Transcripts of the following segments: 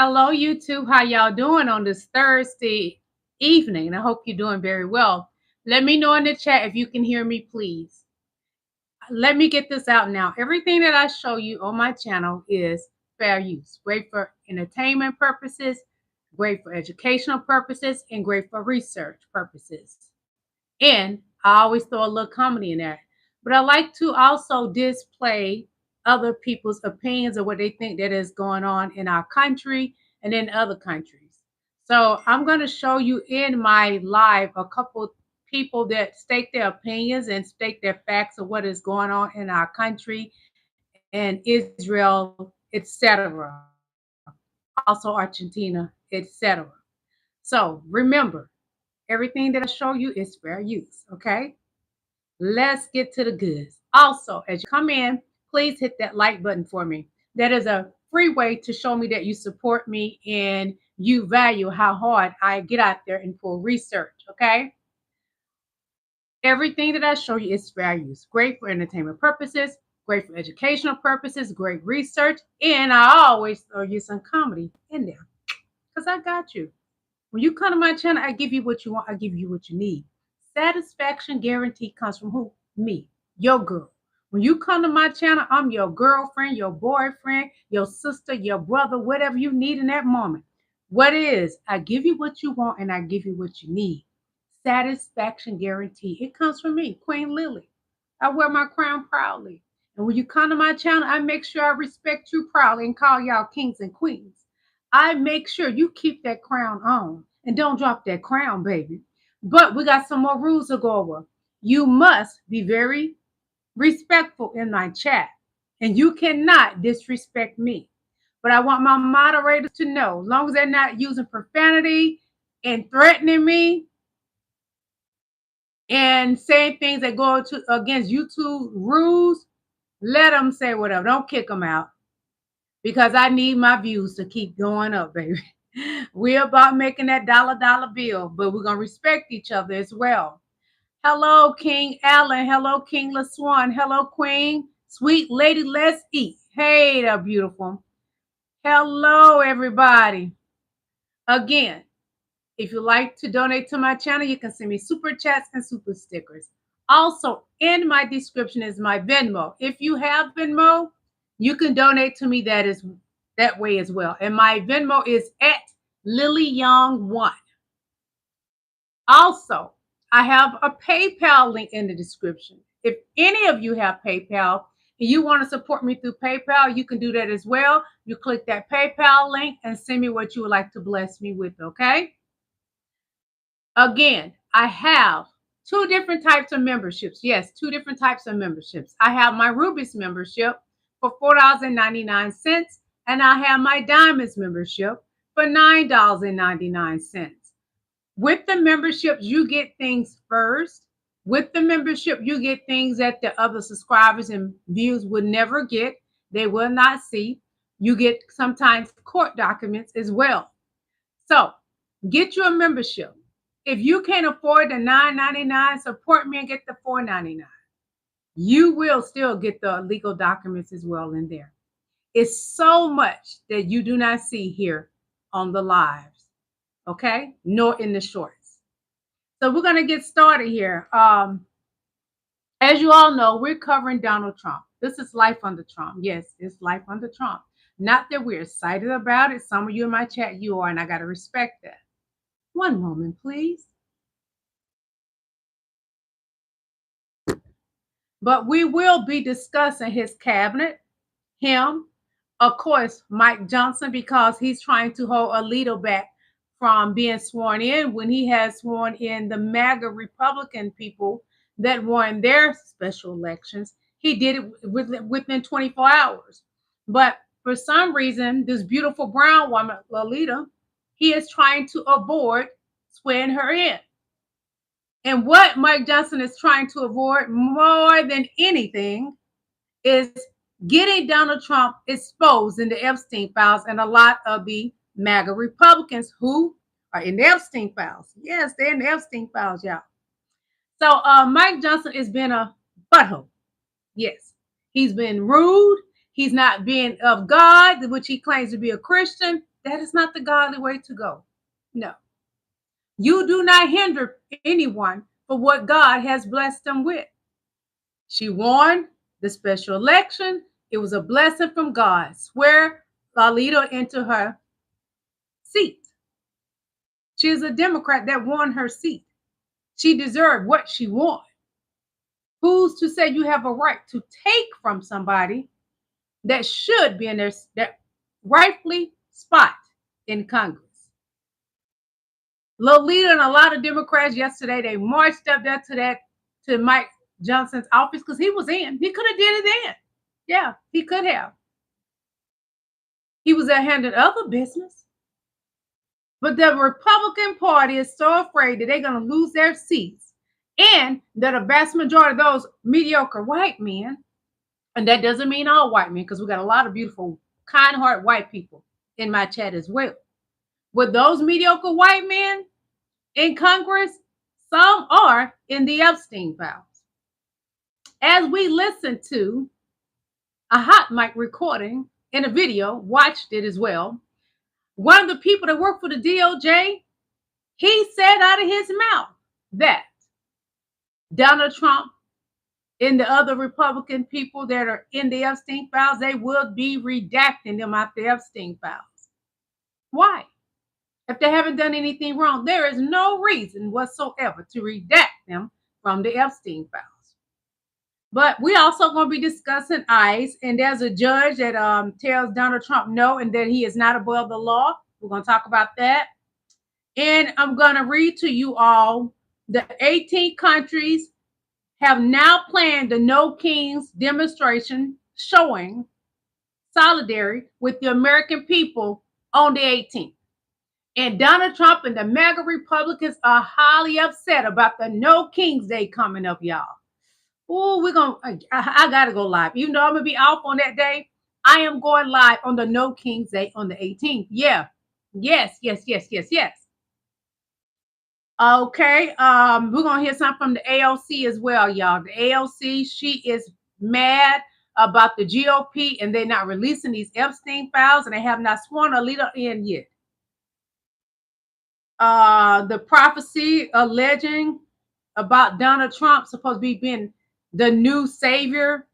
Hello, YouTube. How y'all doing on this Thursday evening? I hope you're doing very well. Let me know in the chat if you can hear me, please. Let me get this out now. Everything that I show you on my channel is fair use. Great for entertainment purposes, great for educational purposes, and great for research purposes. And I always throw a little comedy in there. But I like to also display other people's opinions of what they think that is going on in our country and in other countries. So I'm going to show you in my live a couple people that state their opinions and state their facts of what is going on in our country and Israel, etc. Also Argentina, etc. So remember, everything that I show you is fair use, okay? Let's get to the goods. Also, as you come in, please hit that like button for me. That is a free way to show me that you support me and you value how hard I get out there and pull research, okay? Everything that I show you is fair use. Great for entertainment purposes, great for educational purposes, great research, and I always throw you some comedy in there because I got you. When you come to my channel, I give you what you want. I give you what you need. Satisfaction guarantee comes from who? Me, your girl. When you come to my channel, I'm your girlfriend, your boyfriend, your sister, your brother, whatever you need in that moment. What is? I give you what you want and I give you what you need. Satisfaction guarantee. It comes from me, Queen Lillie. I wear my crown proudly. And when you come to my channel, I make sure I respect you proudly and call y'all kings and queens. I make sure you keep that crown on and don't drop that crown, baby. But we got some more rules to go over. You must be very respectful in my chat, and you cannot disrespect me. But I want my moderators to know, as long as they're not using profanity and threatening me and saying things that go against YouTube rules, let them say whatever. Don't kick them out because I need my views to keep going up, baby. We're about making that dollar bill, but we're going to respect each other as well. Hello, King Allen. Hello, King LaSwan. Hello, Queen. Sweet Lady, let's eat. Hey, they're beautiful. Hello, everybody. Again, if you like to donate to my channel, you can send me super chats and super stickers. Also, in my description is my Venmo. If you have Venmo, you can donate to me that way as well. And my Venmo is at Lillie Young 1. Also, I have a PayPal link in the description. If any of you have PayPal and you want to support me through PayPal, you can do that as well. You click that PayPal link and send me what you would like to bless me with, okay? Again, I have two different types of memberships. Yes, two different types of memberships. I have my Rubies membership for $4.99, and I have my Diamonds membership for $9.99. With the memberships, you get things first. With the membership, you get things that the other subscribers and views would never get. They will not see. You get sometimes court documents as well. So get you a membership. If you can't afford the $9.99, support me and get the $4.99. You will still get the legal documents as well in there. It's so much that you do not see here on the lives, okay? Nor in the shorts. So we're going to get started here. As you all know, we're covering Donald Trump. This is life under Trump. Yes, it's life under Trump. Not that we're excited about it. Some of you in my chat, you are, and I got to respect that. One moment, please. But we will be discussing his cabinet, him, of course, Mike Johnson, because he's trying to hold Alito back from being sworn in when he has sworn in the MAGA Republican people that won their special elections. He did it within 24 hours. But for some reason, this beautiful brown woman, Lolita, he is trying to avoid swearing her in. And what Mike Johnson is trying to avoid more than anything is getting Donald Trump exposed in the Epstein files and a lot of the MAGA Republicans who are in the Epstein files. Yes, they're in the Epstein files, y'all. So Mike Johnson has been a butthole. Yes, he's been rude. He's not been of God, which he claims to be a Christian. the godly way to go. No. You do not hinder anyone for what God has blessed them with. She won the special election. It was a blessing from God. Swear Lillie into her seat. She is a Democrat that won her seat. She deserved what she won. Who's to say you have a right to take from somebody that should be in their that rightfully spot in Congress? Lillie and a lot of Democrats yesterday, they marched up there to Mike Johnson's office because he was in. He could have did it then. Yeah, he could have. He was there handling other business. But the Republican Party is so afraid that they're going to lose their seats and that a vast majority of those mediocre white men, and that doesn't mean all white men because we got a lot of beautiful, kind-hearted white people in my chat as well. With those mediocre white men in Congress, some are in the Epstein files. As we listened to a hot mic recording in a video, watched it as well, one of the people that work for the DOJ, he said out of his mouth that Donald Trump and the other Republican people that are in the Epstein files, they will be redacting them out the Epstein files. Why? If they haven't done anything wrong, there is no reason whatsoever to redact them from the Epstein files. But we also going to be discussing ICE, and there's a judge that tells Donald Trump no, and that he is not above the law. We're going to talk about that. And I'm going to read to you all the 18 countries have now planned the No Kings demonstration showing solidarity with the American people on the 18th. And Donald Trump and the MAGA Republicans are highly upset about the No Kings Day coming up, y'all. Oh, I got to go live. Even though I'm going to be off on that day, I am going live on the No Kings Day on the 18th. Yeah. Yes. Okay. We're going to hear something from the AOC as well, y'all. The AOC, she is mad about the GOP and they're not releasing these Epstein files and they have not sworn a leader in yet. The prophecy alleging about Donald Trump supposed to be being the new savior.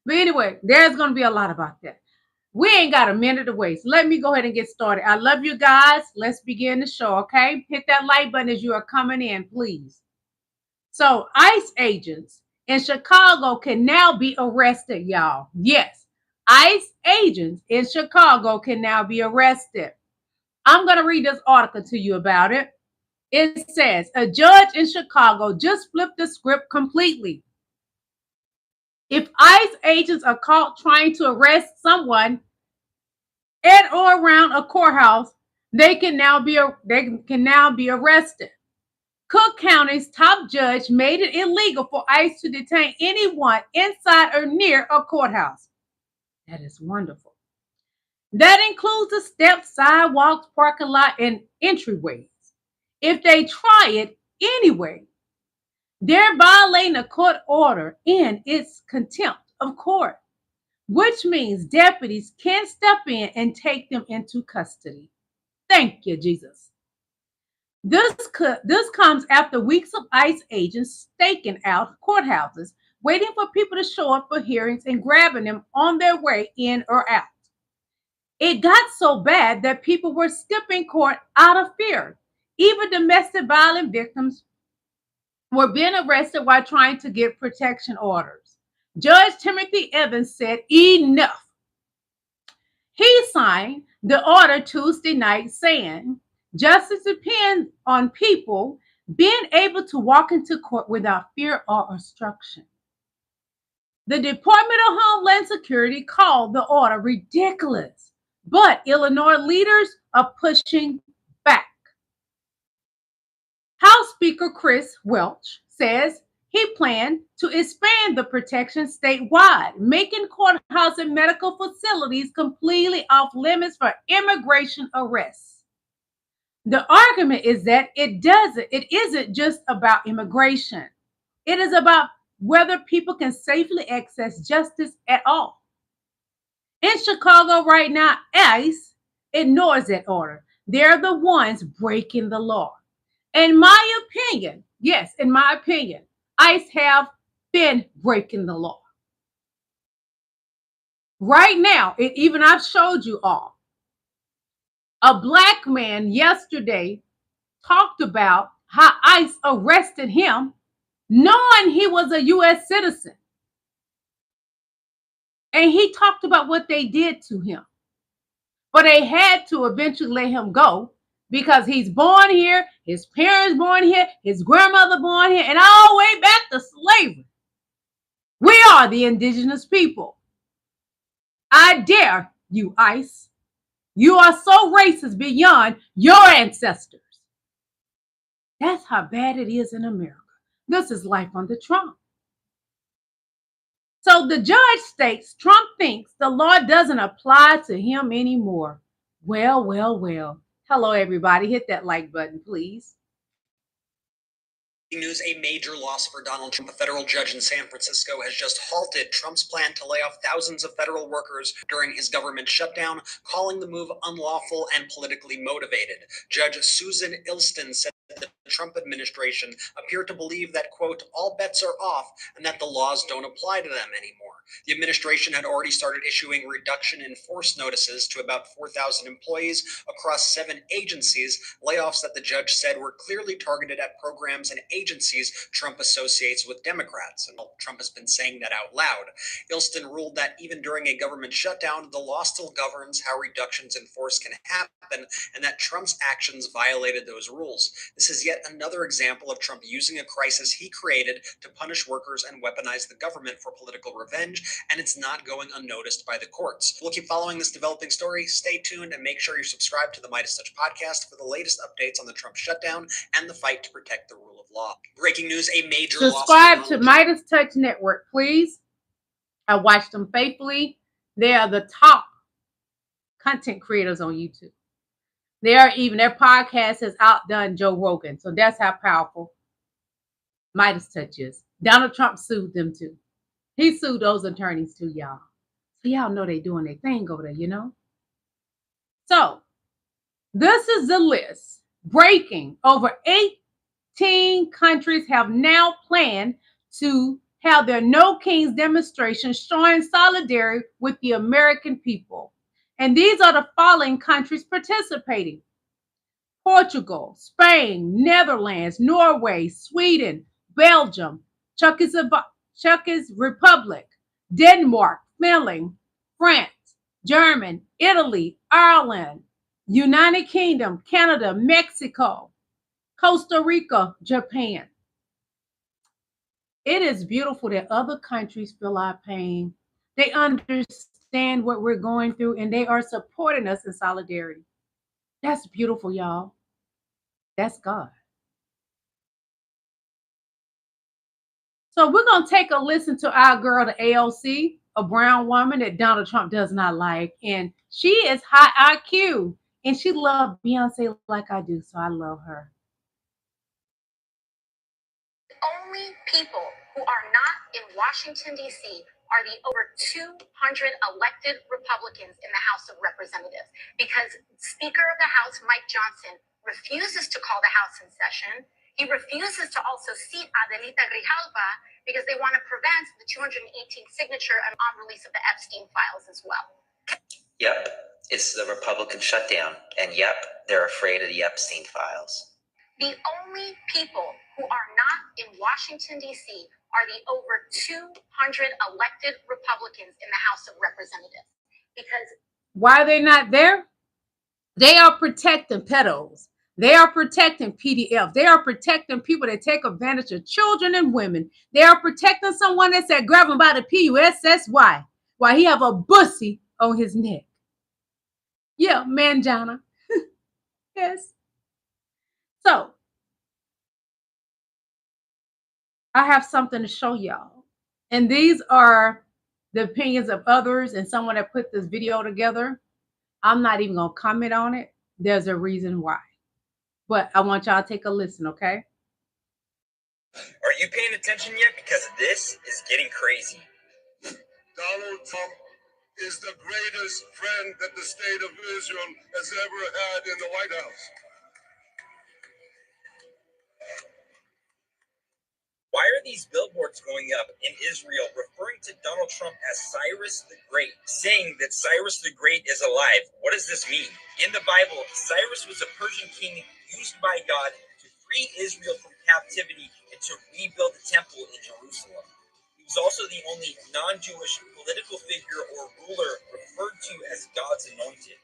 But anyway, there's going to be a lot about that. We ain't got a minute to waste. Let me go ahead and get started. I love you guys. Let's begin the show, okay? Hit that like button as you are coming in, please. So ICE agents in Chicago can now be arrested, y'all. Yes, ICE agents in Chicago can now be arrested. I'm going to read this article to you about it. It says, a judge in Chicago just flipped the script completely. If ICE agents are caught trying to arrest someone at or around a courthouse, they can now be arrested. Cook County's top judge made it illegal for ICE to detain anyone inside or near a courthouse. That is wonderful. That includes the steps, sidewalks, parking lot, and entryways. If they try it anyway, they're violating a court order and its contempt of court, which means deputies can step in and take them into custody. Thank you, Jesus. This comes after weeks of ICE agents staking out courthouses, waiting for people to show up for hearings and grabbing them on their way in or out. It got so bad that people were skipping court out of fear. Even domestic violence victims were being arrested while trying to get protection orders. Judge Timothy Evans said enough. He signed the order Tuesday night saying, justice depends on people being able to walk into court without fear or obstruction. The Department of Homeland Security called the order ridiculous, but Illinois leaders are pushing back. House Speaker Chris Welch says he planned to expand the protection statewide, making courthouse and medical facilities completely off limits for immigration arrests. The argument is that it isn't just about immigration. It is about whether people can safely access justice at all. In Chicago right now, ICE ignores that order. They're the ones breaking the law. In my opinion, yes, in my opinion, ICE have been breaking the law. Right now, even I've showed you all. A black man yesterday talked about how ICE arrested him knowing he was a U.S. citizen. And he talked about what they did to him. But they had to eventually let him go because he's born here, his parents born here, his grandmother born here, and all the way back to slavery. We are the indigenous people. I dare you, ICE. You are so racist beyond your ancestors. That's how bad it is in America. This is life under Trump. So the judge states Trump thinks the law doesn't apply to him anymore. Well, well, well. Hello, everybody. Hit that like button, please. News, a major loss for Donald Trump. A federal judge in San Francisco has just halted Trump's plan to lay off thousands of federal workers during his government shutdown, calling the move unlawful and politically motivated. Judge Susan Ilston said the Trump administration appeared to believe that, quote, all bets are off and that the laws don't apply to them anymore. The administration had already started issuing reduction in force notices to about 4,000 employees across 7 agencies, layoffs that the judge said were clearly targeted at programs and agencies Trump associates with Democrats. And Trump has been saying that out loud. Ilston ruled that even during a government shutdown, the law still governs how reductions in force can happen, and that Trump's actions violated those rules. This is yet another example of Trump using a crisis he created to punish workers and weaponize the government for political revenge, and it's not going unnoticed by the courts. We'll keep following this developing story. Stay tuned and make sure you're subscribed to the Midas Touch podcast for the latest updates on the Trump shutdown and the fight to protect the rule of law. Breaking news, a major subscribe to Midas Touch Network, please. I watch them faithfully. They are the top content creators on YouTube. Their podcast has outdone Joe Rogan. So that's how powerful Midas Touch is. Donald Trump sued them too. He sued those attorneys too, y'all. So y'all know they doing their thing over there, you know? So this is the list. Breaking. Over 18 countries have now planned to have their No Kings demonstration showing solidarity with the American people. And these are the following countries participating: Portugal, Spain, Netherlands, Norway, Sweden, Belgium, Czech Republic, Denmark, Finland, France, Germany, Italy, Ireland, United Kingdom, Canada, Mexico, Costa Rica, Japan. It is beautiful that other countries feel our pain. They understand what we're going through and they are supporting us in solidarity. That's beautiful, y'all. That's God. So we're going to take a listen to our girl, the AOC, a brown woman that Donald Trump does not like. And she is high IQ. And she loves Beyonce like I do. So I love her. Only people who are not in Washington, D.C. are the over 200 elected Republicans in the House of Representatives, because Speaker of the House, Mike Johnson, refuses to call the House in session. He refuses to also seat Adelita Grijalva because they want to prevent the 218 signature on release of the Epstein files as well. Yep, it's the Republican shutdown, and yep, they're afraid of the Epstein files. The only people who are not in Washington, D.C. are the over 200 elected Republicans in the House of Representatives. Because why are they not there? They are protecting pedos. They are protecting PDF. They are protecting people that take advantage of children and women. They are protecting someone that said grab him by the PUSSY while he have a bussy on his neck. Yeah, manjana. Yes. So I have something to show y'all. And these are the opinions of others and someone that put this video together. I'm not even going to comment on it. There's a reason why. But I want y'all to take a listen, okay? Are you paying attention yet? Because this is getting crazy. Donald Trump is the greatest friend that the state of Israel has ever had in the White House. Why are these billboards going up in Israel referring to Donald Trump as Cyrus the Great, saying that Cyrus the Great is alive? What does this mean? In the Bible, Cyrus was a Persian king used by God to free Israel from captivity and to rebuild the temple in Jerusalem. He was also the only non-Jewish political figure or ruler referred to as God's anointed.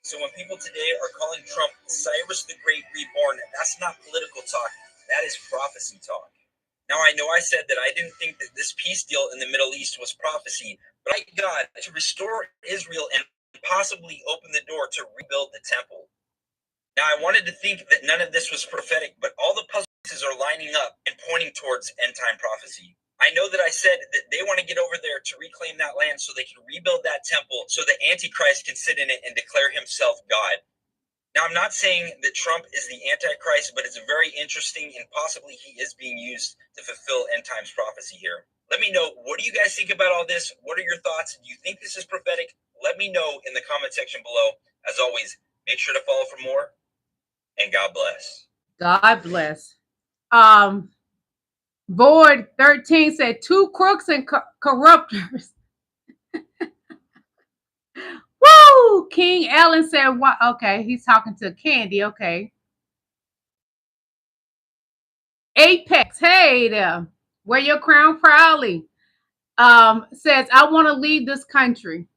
So when people today are calling Trump Cyrus the Great Reborn, that's not political talk, that is prophecy talk. Now, I know I said that I didn't think that this peace deal in the Middle East was prophecy, but I God to restore Israel and possibly open the door to rebuild the temple. Now, I wanted to think that none of this was prophetic, but all the puzzle pieces are lining up and pointing towards end-time prophecy. I know that I said that they want to get over there to reclaim that land so they can rebuild that temple so the Antichrist can sit in it and declare himself God. Now, I'm not saying that Trump is the Antichrist, but it's very interesting and possibly he is being used to fulfill end times prophecy here. Let me know, what do you guys think about all this? What are your thoughts? Do you think this is prophetic? Let me know in the comment section below. As always, make sure to follow for more, and God bless. God bless. Board 13 said 2 crooks and corruptors. Woo! King Allen said, "What?" Okay, he's talking to Candy. Okay. Apex, hey there. Wear your crown proudly. Says, "I want to leave this country."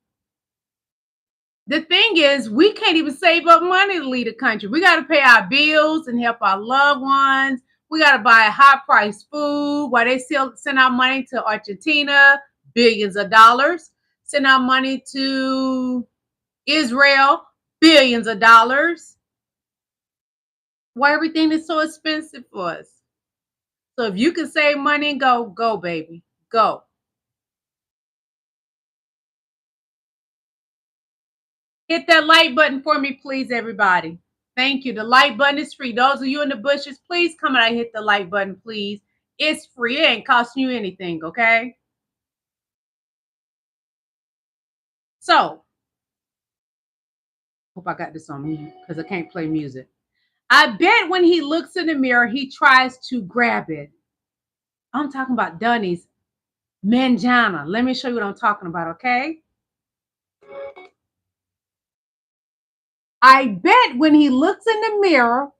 The thing is, we can't even save up money to leave the country. We got to pay our bills and help our loved ones. We got to buy high-priced food while they still send our money to Argentina, billions of dollars. Send our money to Israel, billions of dollars. Why everything is so expensive for us? So if you can save money and go, baby, go. Hit that like button for me, please, everybody. Thank you. The like button is free. Those of you in the bushes, please come out and hit the like button, please. It's free. It ain't costing you anything, okay? So, hope I got this on mute because I can't play music. I bet when he looks in the mirror, he tries to grab it. I'm talking about Dunny's manjana. Let me show you what I'm talking about, okay? I bet when he looks in the mirror,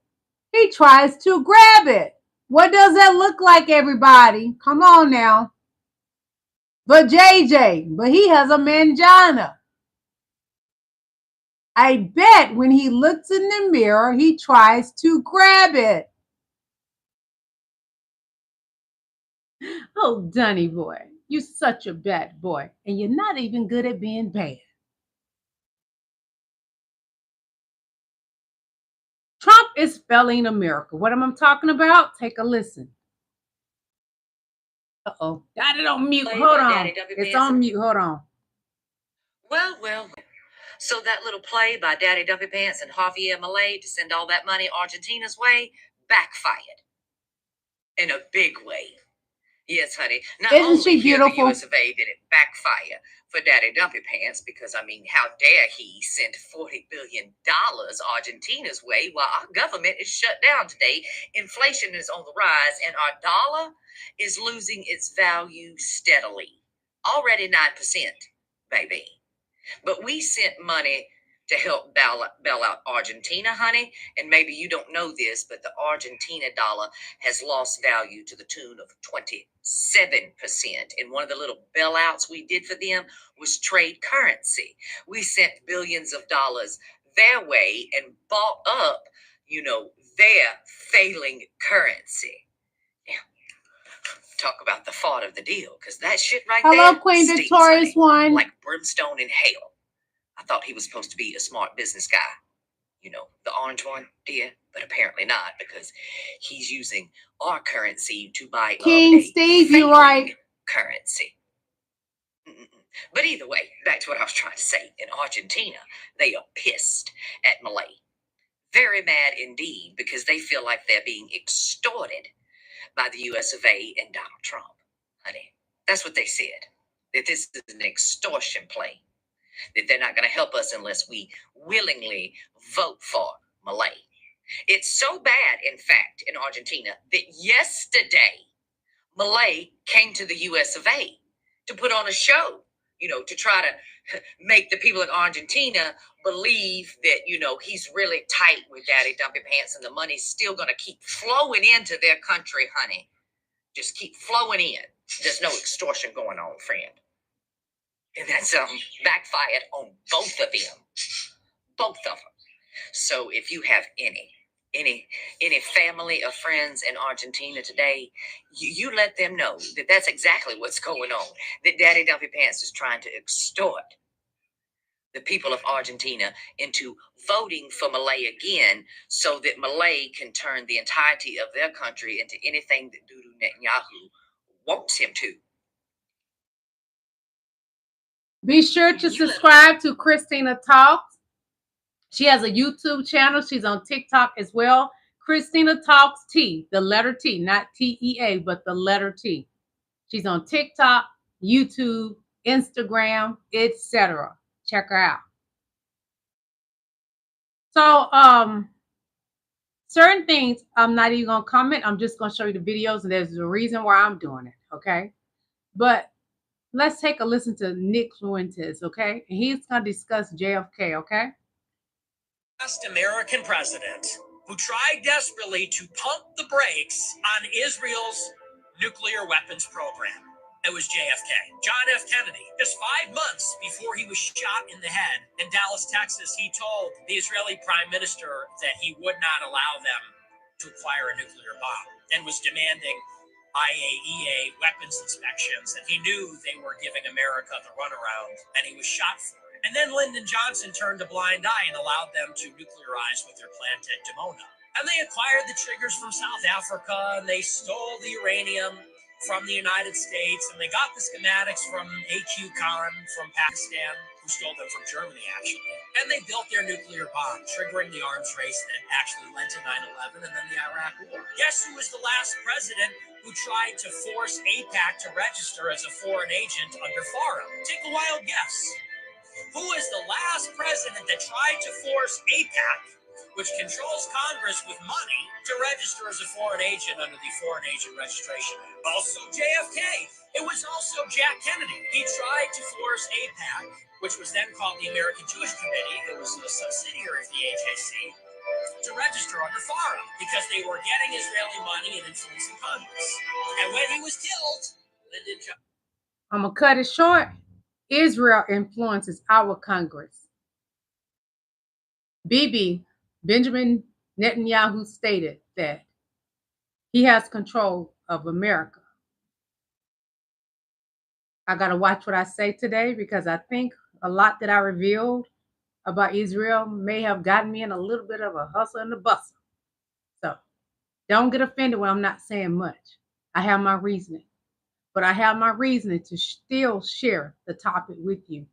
he tries to grab it. What does that look like, everybody? Come on now. But JJ, he has a manjana. I bet when he looks in the mirror, he tries to grab it. Oh, Dunny boy, you're such a bad boy, and you're not even good at being bad. Trump is failing America. What am I talking about? Take a listen. Uh-oh. Got it on mute. Hold on. It's on mute. Hold on. Well. So that little play by Daddy Duppy Pants and Javier Milei to send all that money Argentina's way backfired. In a big way. Yes, honey. Not Isn't she only beautiful? the US of A did it backfire for Daddy Dumpy Pants, because, I mean, how dare he send $40 billion Argentina's way while our government is shut down today. Inflation is on the rise, and our dollar is losing its value steadily. Already 9%, baby. But we sent money to help bail out Argentina, honey. And maybe you don't know this, but the Argentina dollar has lost value to the tune of 27%. And one of the little bailouts we did for them was trade currency. We sent billions of dollars their way and bought up, their failing currency. Yeah. Talk about the fault of the deal, because that shit right there. Hello, Queen Victorious One. Like brimstone in hell. I thought he was supposed to be a smart business guy. The orange one, dear, but apparently not, because he's using our currency to buy King Steve, you're right. Currency. But either way, back to what I was trying to say. In Argentina, they are pissed at Milei. Very mad indeed, because they feel like they're being extorted by the US of A and Donald Trump. Honey, that's what they said. That this is an extortion play. that they're not going to help us unless we willingly vote for Milei. It's so bad, in fact, in Argentina that yesterday Milei came to the US of A to put on a show, to try to make the people in Argentina believe that, he's really tight with Daddy Dumpy Pants and the money's still going to keep flowing into their country, honey. Just keep flowing in. There's no extortion going on, friend. And that's backfired on both of them. Both of them. So if you have any family or friends in Argentina today, you let them know that that's exactly what's going on. That Daddy Dumpy Pants is trying to extort the people of Argentina into voting for Milei again, so that Milei can turn the entirety of their country into anything that Dudu Netanyahu wants him to. Be sure to subscribe to Christina Talks. She has a YouTube channel. She's on TikTok as well. Christina Talks T, the letter T, not TEA, but the letter T. She's on TikTok, YouTube, Instagram, etc. Check her out. So, certain things I'm not even going to comment. I'm just going to show you the videos, and there's a reason why I'm doing it, okay? But let's take a listen to Nick Fuentes, okay? And he's going to discuss JFK, okay? Last American president who tried desperately to pump the brakes on Israel's nuclear weapons program. It was JFK, John F. Kennedy. Just 5 months before he was shot in the head in Dallas, Texas, he told the Israeli prime minister that he would not allow them to acquire a nuclear bomb and was demanding IAEA weapons inspections. And he knew they were giving America the runaround, and he was shot for it. And then Lyndon Johnson turned a blind eye and allowed them to nuclearize with their plant at Dimona. And they acquired the triggers from South Africa, and they stole the uranium from the United States, and they got the schematics from A.Q. Khan from Pakistan, who stole them from Germany, actually. And they built their nuclear bomb, triggering the arms race that actually led to 9/11 and then the Iraq War. Guess who was the last president who tried to force AIPAC to register as a foreign agent under FARA? Take a wild guess. Who is the last president that tried to force AIPAC, which controls Congress with money, to register as a foreign agent under the Foreign Agent Registration Act? Also JFK. It was also Jack Kennedy. He tried to force AIPAC, which was then called the American Jewish Committee, it was a subsidiary of the AJC, to register under FARA because they were getting Israeli money and influencing Congress. And when he was killed, Lyndon Johnson. I'm going to cut it short. Israel influences our Congress. Benjamin Netanyahu stated that he has control of America. I got to watch what I say today, because I think a lot that I revealed about Israel may have gotten me in a little bit of a hustle and a bustle. So don't get offended when I'm not saying much. I have my reasoning. But I have my reasoning to still share the topic with you,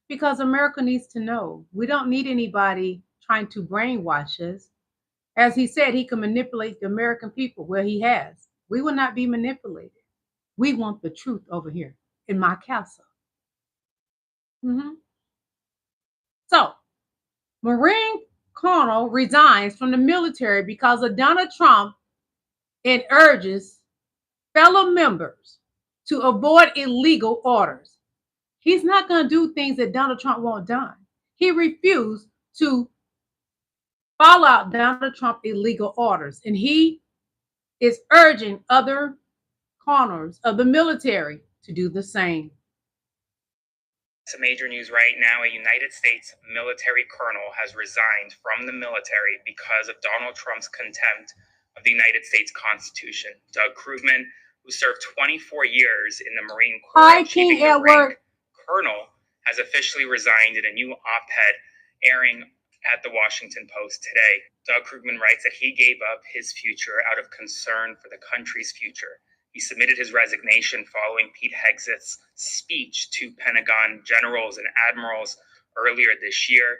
because America needs to know. We don't need anybody trying to brainwash us. As he said, he can manipulate the American people. Well, he has. We will not be manipulated. We want the truth over here in my castle. So, Marine Colonel resigns from the military because of Donald Trump and urges fellow members to avoid illegal orders. He's not going to do things that Donald Trump won't done. He refused to follow out Donald Trump illegal orders, and he is urging other colonels of the military to do the same. Some major news right now: a United States military colonel has resigned from the military because of Donald Trump's contempt of the United States Constitution. Doug Krugman, who served 24 years in the Marine Corps, achieving the rank colonel, has officially resigned in a new op-ed airing at the Washington Post today. Doug Krugman writes that he gave up his future out of concern for the country's future. He submitted his resignation following Pete Hegseth's speech to Pentagon generals and admirals earlier this year,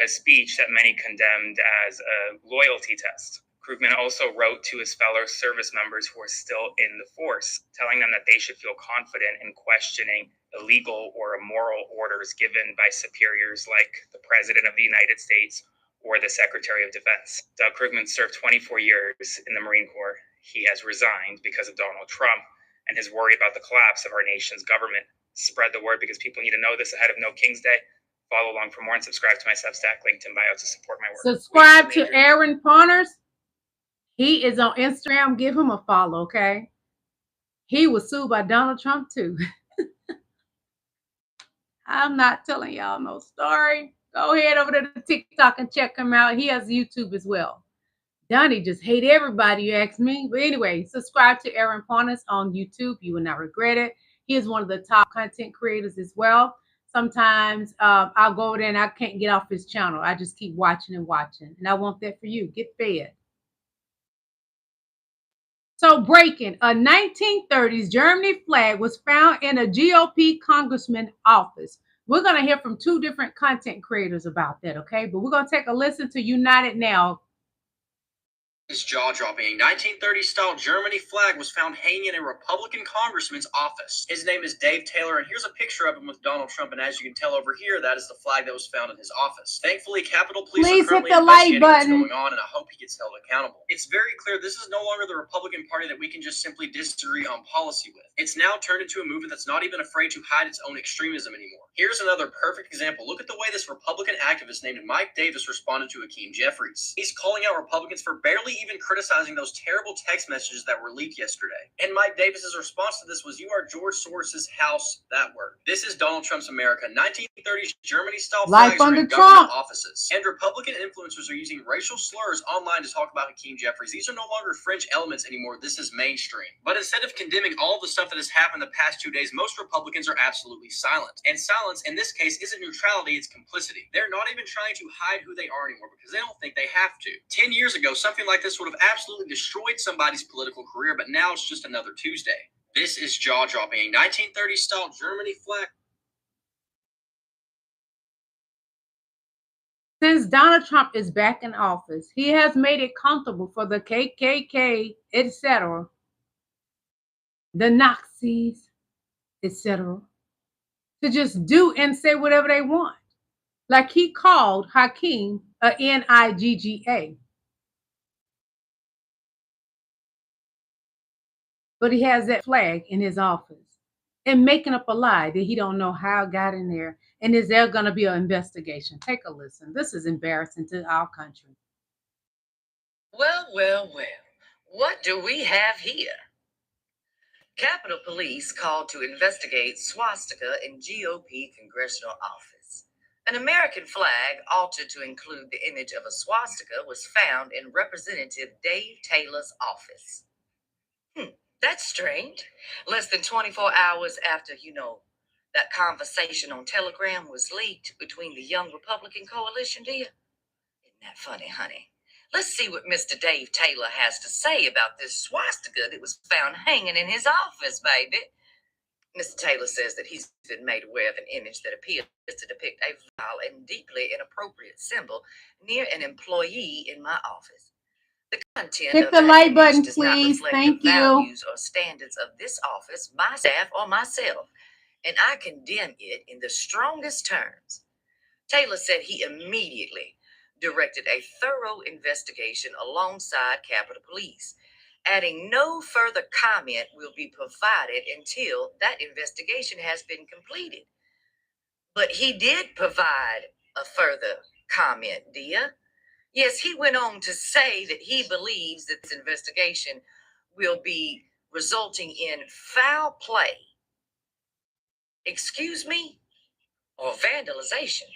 a speech that many condemned as a loyalty test. Krugman also wrote to his fellow service members who are still in the force, telling them that they should feel confident in questioning illegal or immoral orders given by superiors like the President of the United States or the Secretary of Defense. Doug Krugman served 24 years in the Marine Corps. He has resigned because of Donald Trump and his worry about the collapse of our nation's government. Spread the word because people need to know this ahead of No King's Day. Follow along for more and subscribe to my Substack, linked in bio, to support my work. Subscribe to Aaron Pawners. He is on Instagram. Give him a follow, okay? He was sued by Donald Trump, too. I'm not telling y'all no story. Go ahead over to the TikTok and check him out. He has YouTube as well. Donnie just hate everybody, you ask me. But anyway, subscribe to Aaron Pawners on YouTube. You will not regret it. He is one of the top content creators as well. Sometimes I'll go over there and I can't get off his channel. I just keep watching and watching. And I want that for you. Get fed. So breaking, a 1930s Germany flag was found in a GOP congressman's office. We're going to hear from two different content creators about that, okay? But we're going to take a listen to United Now. It's jaw-dropping. A 1930s-style Germany flag was found hanging in a Republican congressman's office. His name is Dave Taylor, and here's a picture of him with Donald Trump. And as you can tell over here, that is the flag that was found in his office. Thankfully, Capitol Police are currently investigating what's going on, and I hope he gets held accountable. It's very clear this is no longer the Republican Party that we can just simply disagree on policy with. It's now turned into a movement that's not even afraid to hide its own extremism anymore. Here's another perfect example. Look at the way this Republican activist named Mike Davis responded to Hakeem Jeffries. He's calling out Republicans for barely even criticizing those terrible text messages that were leaked yesterday. And Mike Davis's response to this was, "You are George Soros's house," that word. This is Donald Trump's America. 1930s Germany-style flags are in government offices. And Republican influencers are using racial slurs online to talk about Hakeem Jeffries. These are no longer fringe elements anymore. This is mainstream. But instead of condemning all of the stuff that has happened the past 2 days, most Republicans are absolutely silent. And silence, in this case, isn't neutrality, it's complicity. They're not even trying to hide who they are anymore because they don't think they have to. 10 years ago, something like this would have absolutely destroyed somebody's political career, but now it's just another Tuesday. This is jaw-dropping. A 1930s-style Germany flag. Since Donald Trump is back in office, he has made it comfortable for the KKK, etc., the Nazis, etc., to just do and say whatever they want. Like he called Hakeem a Nigga. But he has that flag in his office and making up a lie that he don't know how it got in there. And is there going to be an investigation? Take a listen. This is embarrassing to our country. Well, well, well. What do we have here? Capitol Police called to investigate swastika in GOP congressional office. An American flag altered to include the image of a swastika was found in Representative Dave Taylor's office. That's strange. Less than 24 hours after, that conversation on Telegram was leaked between the young Republican coalition, dear. Isn't that funny, honey? Let's see what Mr. Dave Taylor has to say about this swastika that was found hanging in his office, baby. Mr. Taylor says that he's been made aware of an image that appears to depict a vile and deeply inappropriate symbol near an employee in my office. The content Hit of the that like image button, does not please. reflect Thank the you. values or standards of this office, my staff, or myself, and I condemn it in the strongest terms. Taylor said he immediately directed a thorough investigation alongside Capitol Police, adding no further comment will be provided until that investigation has been completed. But he did provide a further comment, dear. Yes, he went on to say that he believes that this investigation will be resulting in foul play, excuse me, or vandalization.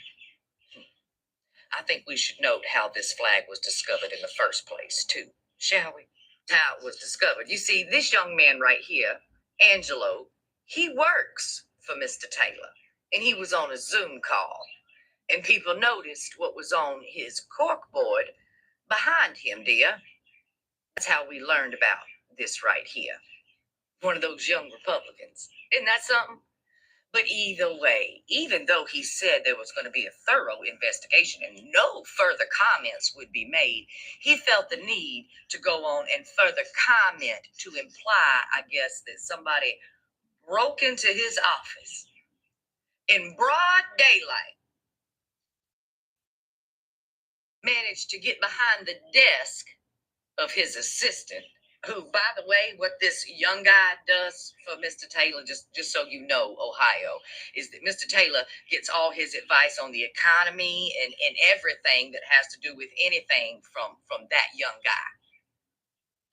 I think we should note how this flag was discovered in the first place, too, shall we? How it was discovered. You see, this young man right here, Angelo, he works for Mr. Taylor, and he was on a Zoom call, and people noticed what was on his corkboard behind him, dear. That's how we learned about this right here. One of those young Republicans. Isn't that something? But either way, even though he said there was going to be a thorough investigation and no further comments would be made, he felt the need to go on and further comment to imply, I guess, that somebody broke into his office in broad daylight, managed to get behind the desk of his assistant, who, by the way, what this young guy does for Mr. Taylor, just so you know, Ohio, is that Mr. Taylor gets all his advice on the economy and everything that has to do with anything from that young guy.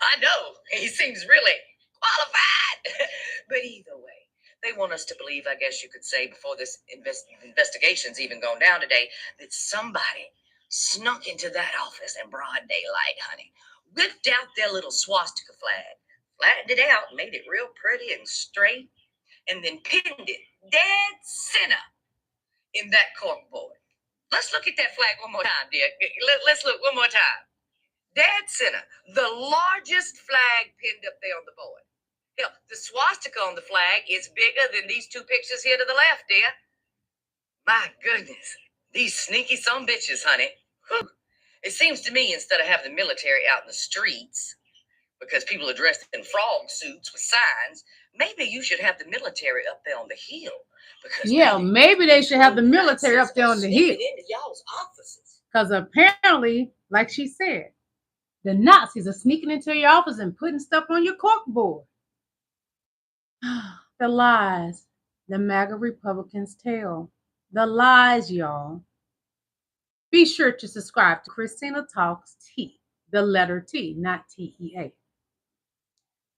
I know, he seems really qualified. But either way, they want us to believe, I guess you could say, before this investigation's even gone down today, that somebody snuck into that office in broad daylight, honey, whipped out their little swastika flag, flattened it out, made it real pretty and straight, and then pinned it dead center in that corkboard. Let's look at that flag one more time, dear. Let's look one more time. Dead center, the largest flag pinned up there on the board. Hell, the swastika on the flag is bigger than these two pictures here to the left, dear. My goodness, these sneaky sumbitches, honey. Whew. It seems to me, instead of having the military out in the streets, because people are dressed in frog suits with signs, maybe you should have the military up there on the hill. Because maybe they should have the military up there on the hill. Into y'all's offices. Because apparently, like she said, the Nazis are sneaking into your office and putting stuff on your corkboard. The lies the MAGA Republicans tell. The lies, y'all. Be sure to subscribe to Christina Talks T, the letter T, not TEA.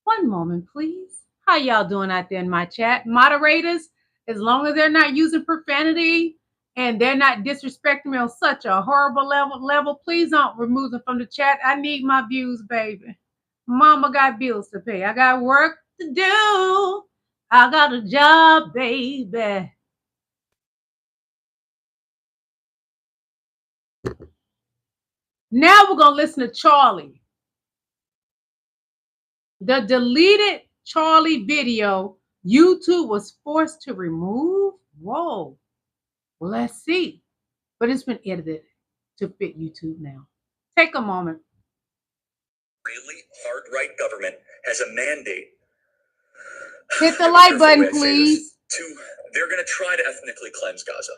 One moment, please. How y'all doing out there in my chat? Moderators, as long as they're not using profanity and they're not disrespecting me on such a horrible level, please don't remove them from the chat. I need my views, baby. Mama got bills to pay. I got work to do. I got a job, baby. Now we're going to listen to Charlie. The deleted Charlie video YouTube was forced to remove. Whoa. Well, let's see. But it's been edited to fit YouTube now. Take a moment. Really hard right government has a mandate. Hit the like button, please. They're going to try to ethnically cleanse Gaza.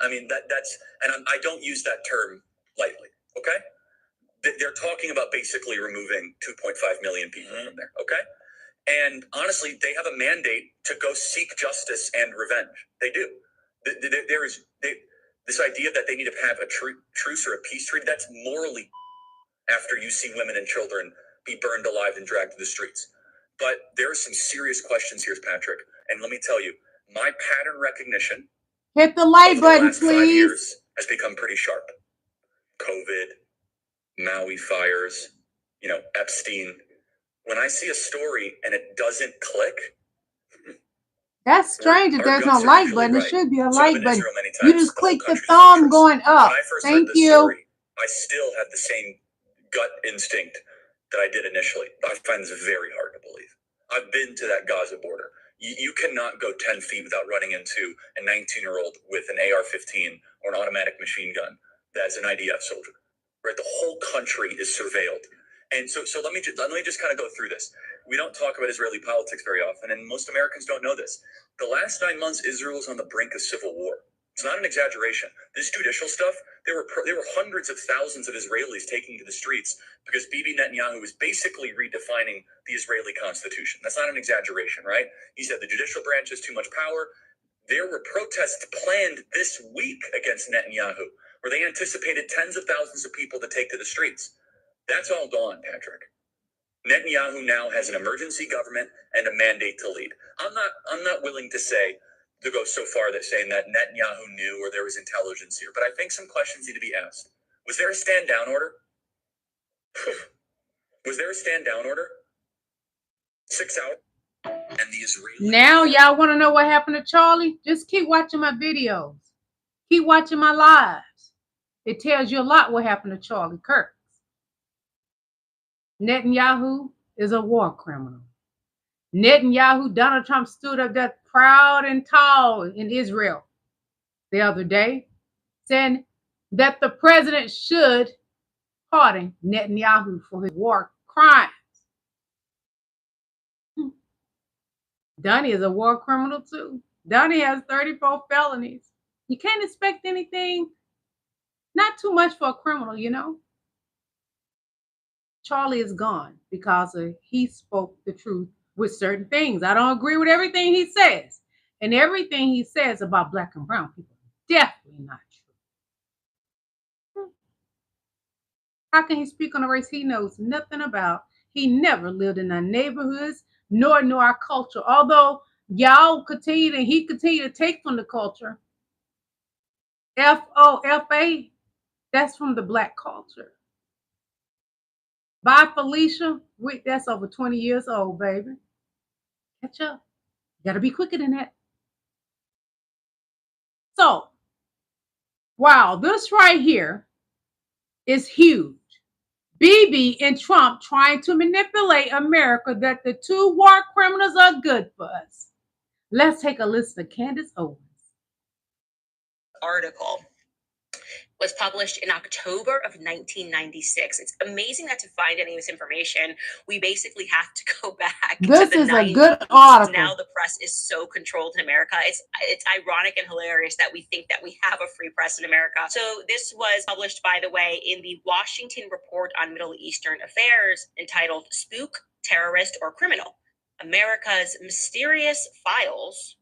I mean, that's, and I don't use that term lightly, okay? They're talking about basically removing 2.5 million people from there, okay? And honestly, they have a mandate to go seek justice and revenge. They do. There is this idea that they need to have a truce or a peace treaty. That's morally after you see women and children be burned alive and dragged to the streets. But there are some serious questions here, Patrick. And let me tell you, my pattern recognition. Hit the like button, last 5 please. years has become pretty sharp. COVID, Maui fires, Epstein. When I see a story and it doesn't click. That's strange that there's no like button. It should be a like button. You just click the thumb going up. Thank you. Story, I still had the same gut instinct that I did initially. I find this very hard to believe. I've been to that Gaza border. You cannot go 10 feet without running into a 19-year-old with an AR-15 or an automatic machine gun that's an IDF soldier. Right? The whole country is surveilled. And so let me just kind of go through this. We don't talk about Israeli politics very often, and most Americans don't know this. The last 9 months, Israel is on the brink of civil war. It's not an exaggeration. This judicial stuff, there were hundreds of thousands of Israelis taking to the streets because Bibi Netanyahu was basically redefining the Israeli constitution. That's not an exaggeration, right? He said the judicial branch has too much power. There were protests planned this week against Netanyahu, where they anticipated tens of thousands of people to take to the streets. That's all gone, Patrick. Netanyahu now has an emergency government and a mandate to lead. I'm not willing to go so far that saying that Netanyahu knew or there was intelligence here, but I think some questions need to be asked. Was there a stand down order? Was there a stand down order? 6 hours. And the Israeli. Now y'all want to know what happened to Charlie? Just keep watching my videos. Keep watching my lives. It tells you a lot what happened to Charlie Kirk. Netanyahu is a war criminal. Netanyahu, Donald Trump stood up there proud and tall in Israel the other day, saying that the president should pardon Netanyahu for his war crimes. Donnie is a war criminal too. Donnie has 34 felonies. You can't expect anything, not too much for a criminal, you know. Charlie is gone because he spoke the truth with certain things. I don't agree with everything he says. And everything he says about black and brown people, definitely not true. How can he speak on a race he knows nothing about? He never lived in our neighborhoods, nor knew our culture. Although y'all continue and he continued to take from the culture. FOFA, that's from the black culture. Bye, Felicia. Wait, that's over 20 years old, baby. Catch up. Gotta be quicker than that. So, wow, this right here is huge. Bibi and Trump trying to manipulate America that the two war criminals are good for us. Let's take a listen to Candace Owens. Article was published in October of 1996. It's amazing that to find any of this information, we basically have to go back this to the is 90s. A good article. Now the press is so controlled in America. It's ironic and hilarious that we think that we have a free press in America. So this was published, by the way, in the Washington Report on Middle Eastern Affairs, entitled Spook, Terrorist, or Criminal: America's Mysterious Files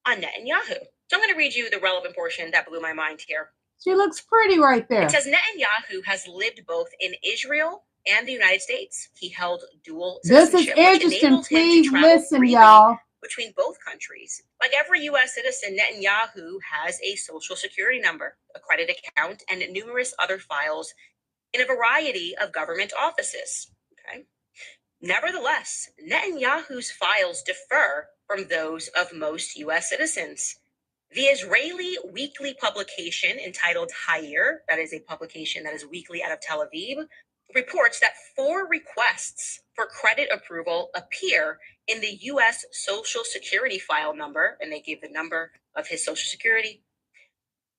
on Netanyahu. So I'm going to read you the relevant portion that blew my mind here. She looks pretty right there. It says Netanyahu has lived both in Israel and the United States. He held dual citizenship. This is interesting. Please listen, y'all. Between both countries. Like every U.S. citizen, Netanyahu has a social security number, a credit account, and numerous other files in a variety of government offices. Okay. Nevertheless, Netanyahu's files differ from those of most U.S. citizens. The Israeli weekly publication entitled Hayir, that is a publication that is weekly out of Tel Aviv, reports that 4 requests for credit approval appear in the U.S. Social Security file number, and they gave the number of his Social Security.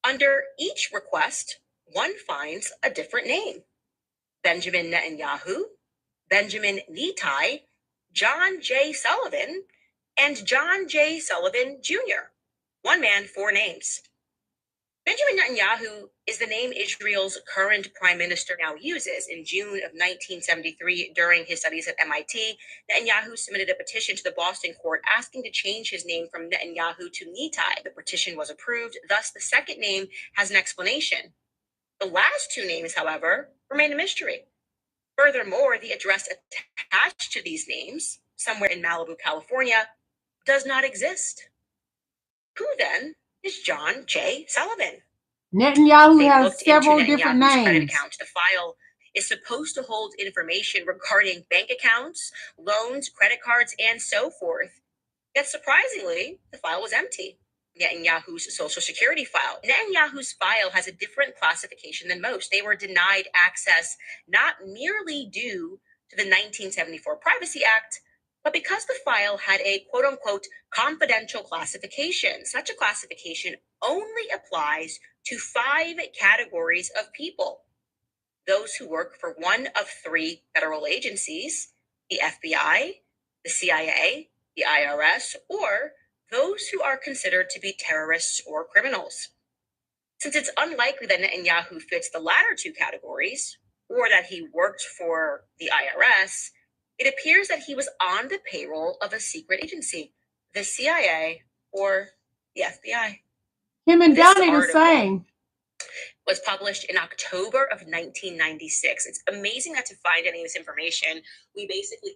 Under each request, one finds a different name: Benjamin Netanyahu, Benjamin Nitai, John J. Sullivan, and John J. Sullivan Jr. One man, 4 names. Benjamin Netanyahu is the name Israel's current prime minister now uses. In June of 1973, during his studies at MIT, Netanyahu submitted a petition to the Boston court asking to change his name from Netanyahu to Nitai. The petition was approved, thus the second name has an explanation. The last 2 names, however, remain a mystery. Furthermore, the address attached to these names, somewhere in Malibu, California, does not exist. Who then is John J. Sullivan? Netanyahu has several different names. Credit account. The file is supposed to hold information regarding bank accounts, loans, credit cards, and so forth. Yet surprisingly, the file was empty. Netanyahu's Social Security file. Netanyahu's file has a different classification than most. They were denied access not merely due to the 1974 Privacy Act, but because the file had a quote-unquote confidential classification. Such a classification only applies to 5 categories of people: those who work for one of 3 federal agencies, the FBI, the CIA, the IRS, or those who are considered to be terrorists or criminals. Since it's unlikely that Netanyahu fits the latter 2 categories, or that he worked for the IRS, it appears that he was on the payroll of a secret agency, the CIA or the FBI. Him and Donnie the same. Was published in October of 1996. It's amazing that to find any of this information, we basically...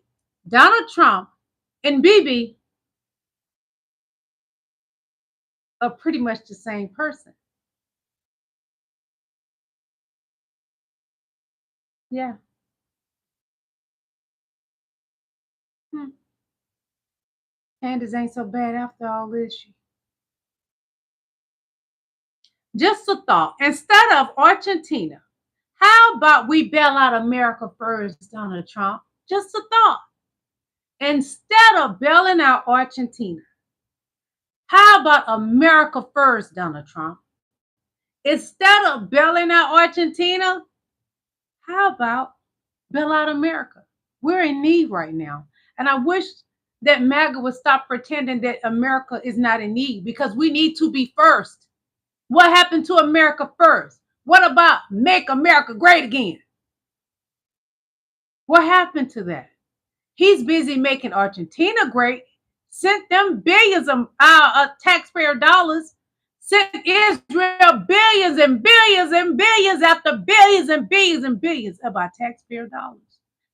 Donald Trump and Bibi are pretty much the same person. Yeah. Candace ain't so bad after all this. Just a thought. Instead of Argentina, how about we bail out America first, Donald Trump? Just a thought. Instead of bailing out Argentina, how about America first, Donald Trump? Instead of bailing out Argentina, how about bail out America? We're in need right now. And I wish that MAGA would stop pretending that America is not in need, because we need to be first. What happened to America first? What about make America great again? What happened to that? He's busy making Argentina great, sent them billions of taxpayer dollars, sent Israel billions and billions and billions after billions and billions and billions of our taxpayer dollars.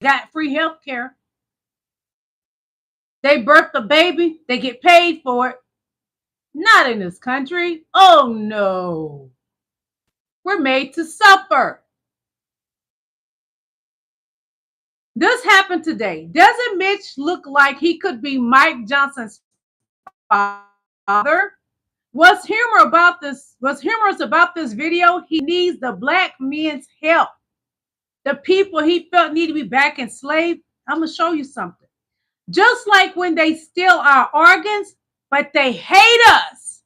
Got free health care. They birth a baby, they get paid for it. Not in this country. Oh no. We're made to suffer. This happened today. Doesn't Mitch look like he could be Mike Johnson's father? What's humorous about this video? He needs the black men's help. The people he felt need to be back enslaved. I'm gonna show you something. Just like when they steal our organs, but they hate us.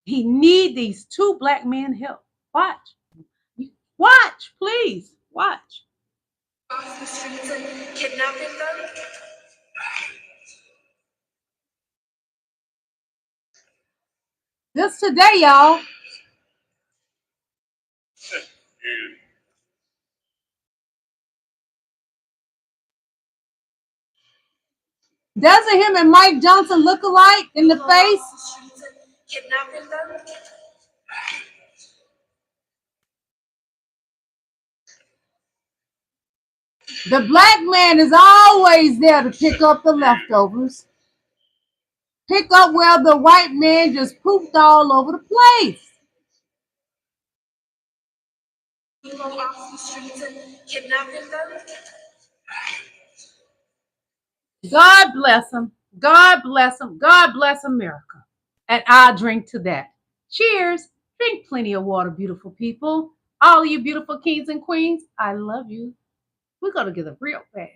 He needs these two black men help. Watch. Watch, please. Watch. Off the streets and kidnapping them. This today, y'all. Doesn't him and Mike Johnson look alike in the face? Kidnapping them. The black man is always there to pick up the leftovers. Pick up where the white man just pooped all over the place. Off the streets and kidnapping them. God bless them. God bless them. God bless America. And I'll drink to that. Cheers. Drink plenty of water, beautiful people. All of you beautiful kings and queens, I love you. We're going to get a real bad.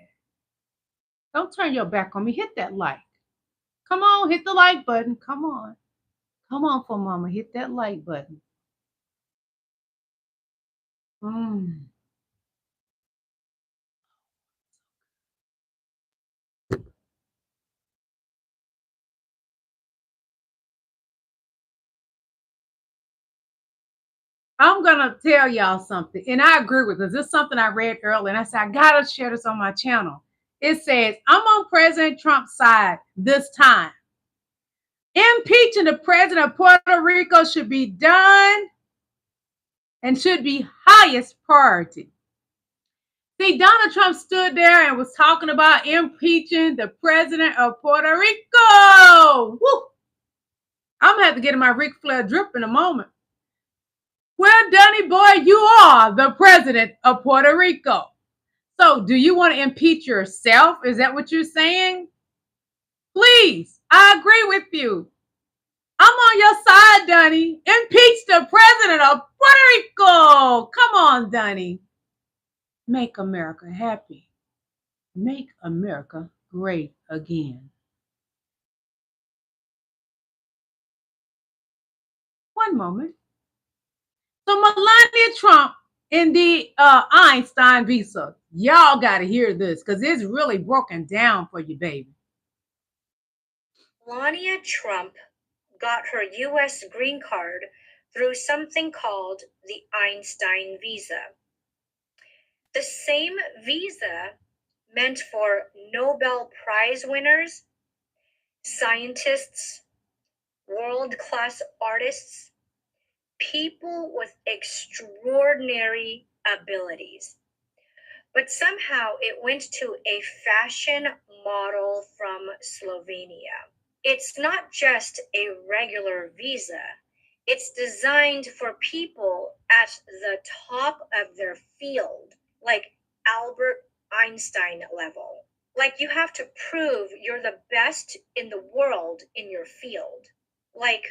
Don't turn your back on me. Hit that like. Come on, hit the like button. Come on. Come on for mama. Hit that like button. I'm going to tell y'all something, and I agree with this. This is something I read earlier, and I said, I got to share this on my channel. It says, I'm on President Trump's side this time. Impeaching the president of Puerto Rico should be done and should be highest priority. See, Donald Trump stood there and was talking about impeaching the president of Puerto Rico. Woo! I'm going to have to get in my Ric Flair drip in a moment. Well, Donnie boy, you are the president of Puerto Rico. So do you want to impeach yourself? Is that what you're saying? Please, I agree with you. I'm on your side, Donnie. Impeach the president of Puerto Rico. Come on, Donnie. Make America happy. Make America great again. One moment. So Melania Trump in the Einstein visa. Y'all got to hear this because it's really broken down for you, baby. Melania Trump got her U.S. green card through something called the Einstein visa. The same visa meant for Nobel Prize winners, scientists, world-class artists, people with extraordinary abilities. But somehow it went to a fashion model from Slovenia. It's not just a regular visa. It's designed for people at the top of their field, like Albert Einstein level. Like you have to prove you're the best in the world in your field. Like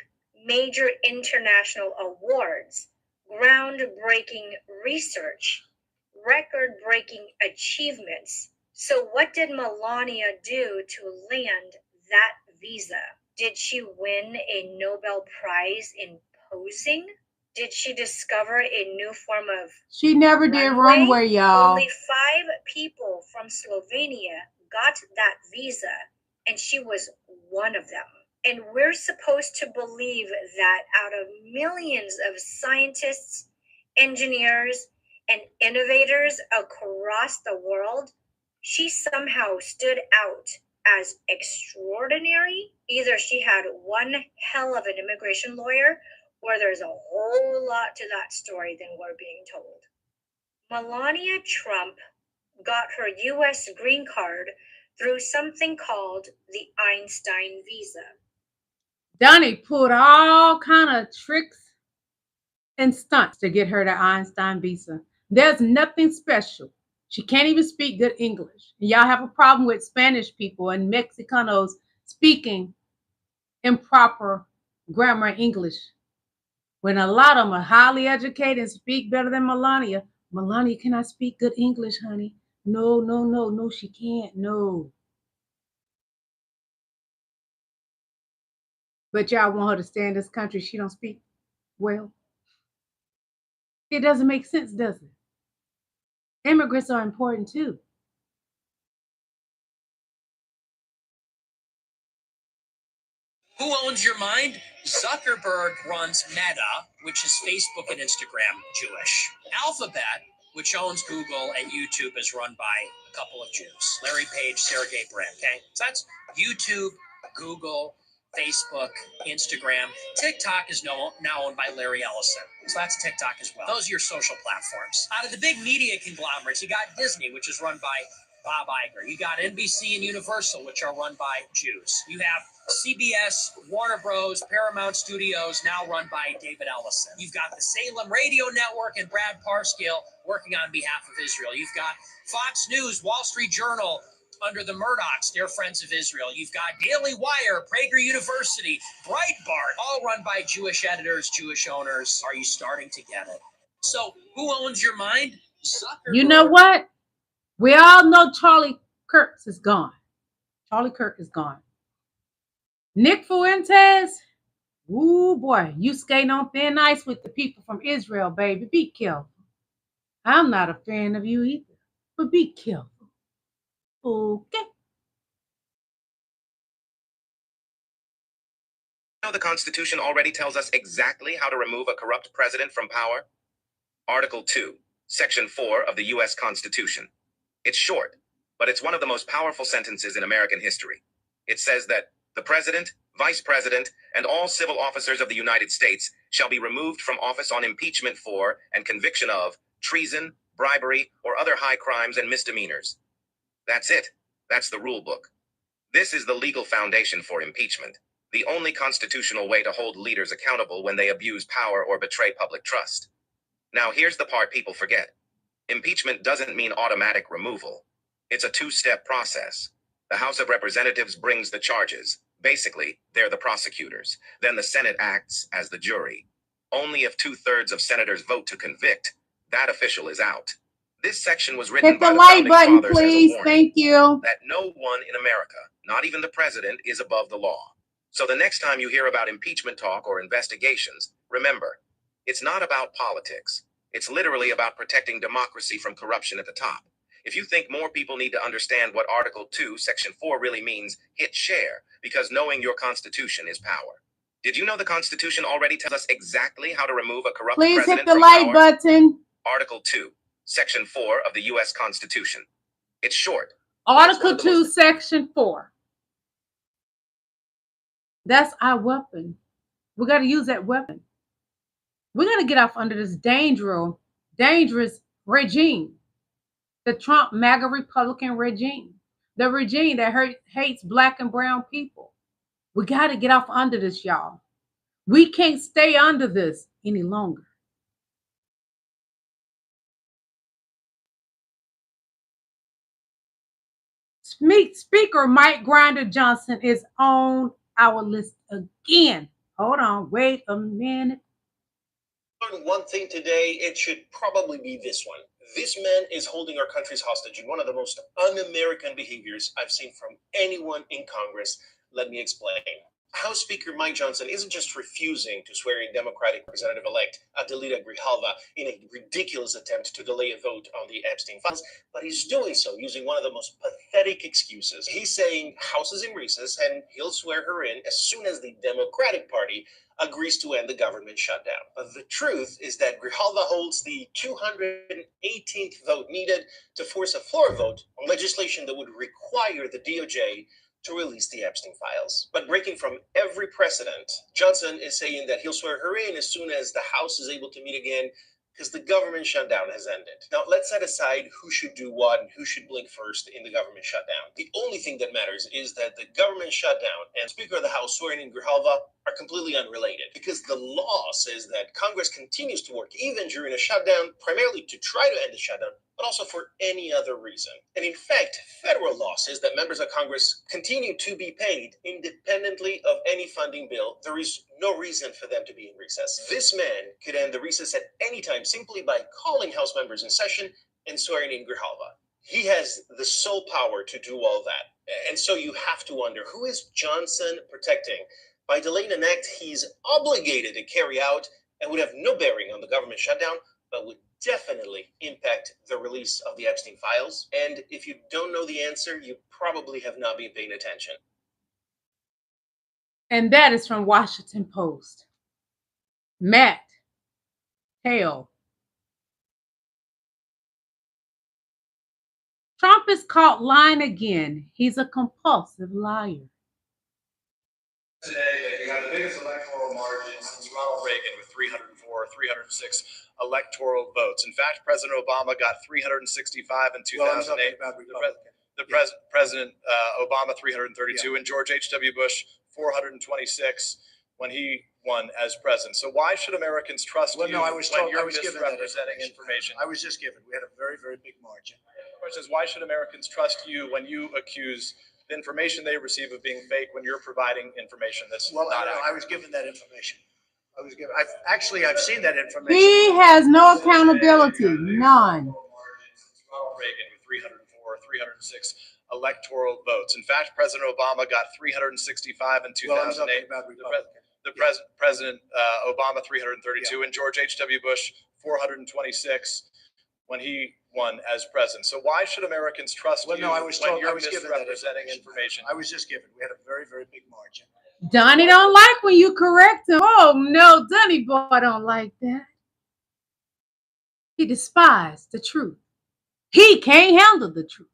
major international awards, groundbreaking research, record-breaking achievements. So what did Melania do to land that visa? Did she win a Nobel Prize in posing? Did she discover a new form of She never did runway, y'all. Only 5 people from Slovenia got that visa, and she was one of them. And we're supposed to believe that out of millions of scientists, engineers, and innovators across the world, she somehow stood out as extraordinary. Either she had one hell of an immigration lawyer, or there's a whole lot to that story than we're being told. Melania Trump got her U.S. green card through something called the Einstein visa. Donnie pulled all kind of tricks and stunts to get her the Einstein visa. There's nothing special. She can't even speak good English. And y'all have a problem with Spanish people and Mexicanos speaking improper grammar English. When a lot of them are highly educated and speak better than Melania. Melania cannot speak good English, honey. No, she can't. No. But y'all want her to stay in this country. She don't speak well. It doesn't make sense, does it? Immigrants are important too. Who owns your mind? Zuckerberg runs Meta, which is Facebook and Instagram Jewish. Alphabet, which owns Google and YouTube, is run by a couple of Jews. Larry Page, Sergey Brin, okay? So that's YouTube, Google, Facebook, Instagram. TikTok is now owned by Larry Ellison. So that's TikTok as well. Those are your social platforms. Out of the big media conglomerates, you got Disney, which is run by Bob Iger. You got NBC and Universal, which are run by Jews. You have CBS, Warner Bros., Paramount Studios, now run by David Ellison. You've got the Salem Radio Network and Brad Parscale working on behalf of Israel. You've got Fox News, Wall Street Journal, under the Murdochs, they're friends of Israel. You've got Daily Wire, Prager University, Breitbart, all run by Jewish editors, Jewish owners. Are you starting to get it? So who owns your mind? Zuckerberg. You know what? We all know Charlie Kirk is gone. Charlie Kirk is gone. Nick Fuentes, ooh boy, you skating on thin ice with the people from Israel, baby. Be careful. I'm not a fan of you either, but be careful. Okay. Now the Constitution already tells us exactly how to remove a corrupt president from power. Article 2, Section 4 of the U.S. Constitution. It's short, but it's one of the most powerful sentences in American history. It says that the President, Vice President, and all civil officers of the United States shall be removed from office on impeachment for and conviction of treason, bribery, or other high crimes and misdemeanors. That's it. That's the rule book. This is the legal foundation for impeachment, the only constitutional way to hold leaders accountable when they abuse power or betray public trust. Now, here's the part people forget. Impeachment doesn't mean automatic removal. It's a two-step process. The House of Representatives brings the charges. Basically, they're the prosecutors. Then the Senate acts as the jury. Only if 2/3 of senators vote to convict, that official is out. This section was written by the founding fathers as a warning. Thank you. That no one in America, not even the president, is above the law. So the next time you hear about impeachment talk or investigations, remember, it's not about politics. It's literally about protecting democracy from corruption at the top. If you think more people need to understand what Article 2, Section 4 really means, hit share, because knowing your Constitution is power. Did you know the Constitution already tells us exactly how to remove a corrupt president from power? Please hit the like button. Article 2, Section 4 of the U.S. Constitution. It's short. Article 2, Section 4. That's our weapon. We got to use that weapon. We got to get off under this dangerous regime. The Trump MAGA Republican regime. The regime that hates black and brown people. We got to get off under this, y'all. We can't stay under this any longer. Speaker Mike Grinder Johnson is on our list again. Hold on, wait a minute. Learn one thing today, it should probably be this one. This man is holding our country's hostage in one of the most un-American behaviors I've seen from anyone in Congress. Let me explain. House Speaker Mike Johnson isn't just refusing to swear in Democratic Representative-elect Adelita Grijalva in a ridiculous attempt to delay a vote on the Epstein files, but he's doing so using one of the most pathetic excuses. He's saying House is in recess and he'll swear her in as soon as the Democratic Party agrees to end the government shutdown. But the truth is that Grijalva holds the 218th vote needed to force a floor vote on legislation that would require the DOJ to release the Epstein files. But breaking from every precedent, Johnson is saying that he'll swear her in as soon as the House is able to meet again because the government shutdown has ended. Now, let's set aside who should do what and who should blink first in the government shutdown. The only thing that matters is that the government shutdown and Speaker of the House swearing in Grijalva are completely unrelated, because the law says that Congress continues to work even during a shutdown, primarily to try to end the shutdown, but also for any other reason. And in fact, federal law says that members of Congress continue to be paid independently of any funding bill. There is no reason for them to be in recess. This man could end the recess at any time simply by calling House members in session and swearing in Grijalva. He has the sole power to do all that. And so you have to wonder, who is Johnson protecting by delaying an act he's obligated to carry out and would have no bearing on the government shutdown, but would definitely impact the release of the Epstein files? And if you don't know the answer, you probably have not been paying attention. And that is from Washington Post. Matt Hale. Trump is caught lying again. He's a compulsive liar. Today, you have the biggest electoral margin since Ronald Reagan with 304, 306 electoral votes. In fact, President Obama got 365 in 2008. President Obama 332, and George H.W. Bush 426 when he won as president. So why should Americans trust you when you're misrepresenting information? I was just given. We had a very, very big margin. The question is, why should Americans trust you when you accuse the information they receive of being fake when you're providing information that's not accurate? I was given that information. I've seen that information. He has no accountability, none. Ronald Reagan with 304, 306 electoral votes. In fact, President Obama got 365 in 2008. President Obama 332, and George H.W. Bush 426 when he won as president. So why should Americans trust you when you're misrepresenting information? I was just given. We had a very, very big margin. Donnie don't like when you correct him. Oh no, Donnie boy don't like that. He despised the truth. He can't handle the truth.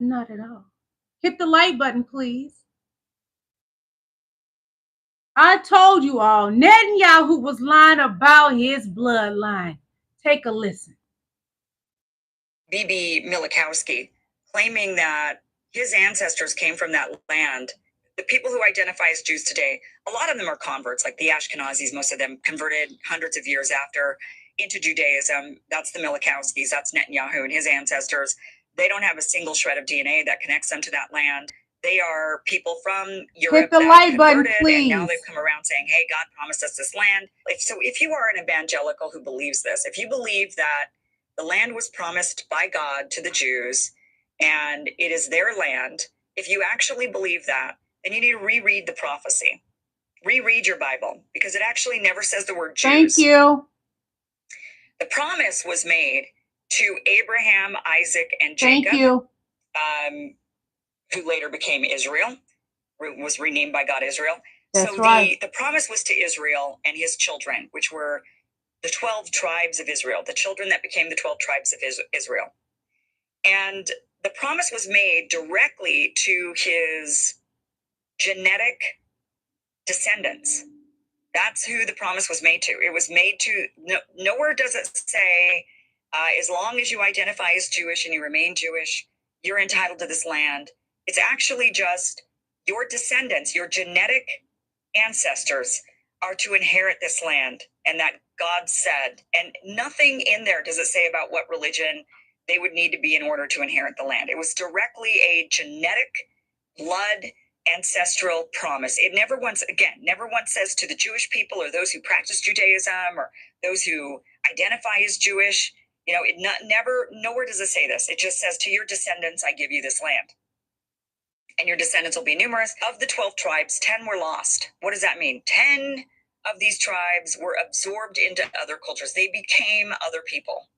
Not at all. Hit the like button, please. I told you all, Netanyahu was lying about his bloodline. Take a listen. Bibi Milikowski, claiming that his ancestors came from that land. The people who identify as Jews today, a lot of them are converts, like the Ashkenazis. Most of them converted hundreds of years after into Judaism. That's the Milikowskis. That's Netanyahu and his ancestors. They don't have a single shred of DNA that connects them to that land. They are people from Europe. Hit the like button, please. And now they've come around saying, hey, God promised us this land. If you are an evangelical who believes this, if you believe that the land was promised by God to the Jews and it is their land, if you actually believe that, then you need to reread the prophecy. Reread your Bible, because it actually never says the word Jews. Thank you. The promise was made to Abraham, Isaac, and Jacob. Thank you. Who later became Israel, was renamed by God Israel. That's right. The promise was to Israel and his children, which were the 12 tribes of Israel, the children that became the 12 tribes of Israel. And the promise was made directly to his genetic descendants. That's who the promise was made to. It was made to, nowhere does it say, as long as you identify as Jewish and you remain Jewish, you're entitled to this land. It's actually just your descendants, your genetic ancestors are to inherit this land, and that God said. And nothing in there does it say about what religion they would need to be in order to inherit the land. It was directly a genetic, blood, ancestral promise. It never once says to the Jewish people or those who practice Judaism or those who identify as Jewish. Nowhere does it say this. It just says to your descendants, I give you this land. and your descendants will be numerous. Of the 12 tribes, 10 were lost. What does that mean? 10 of these tribes were absorbed into other cultures. They became other people.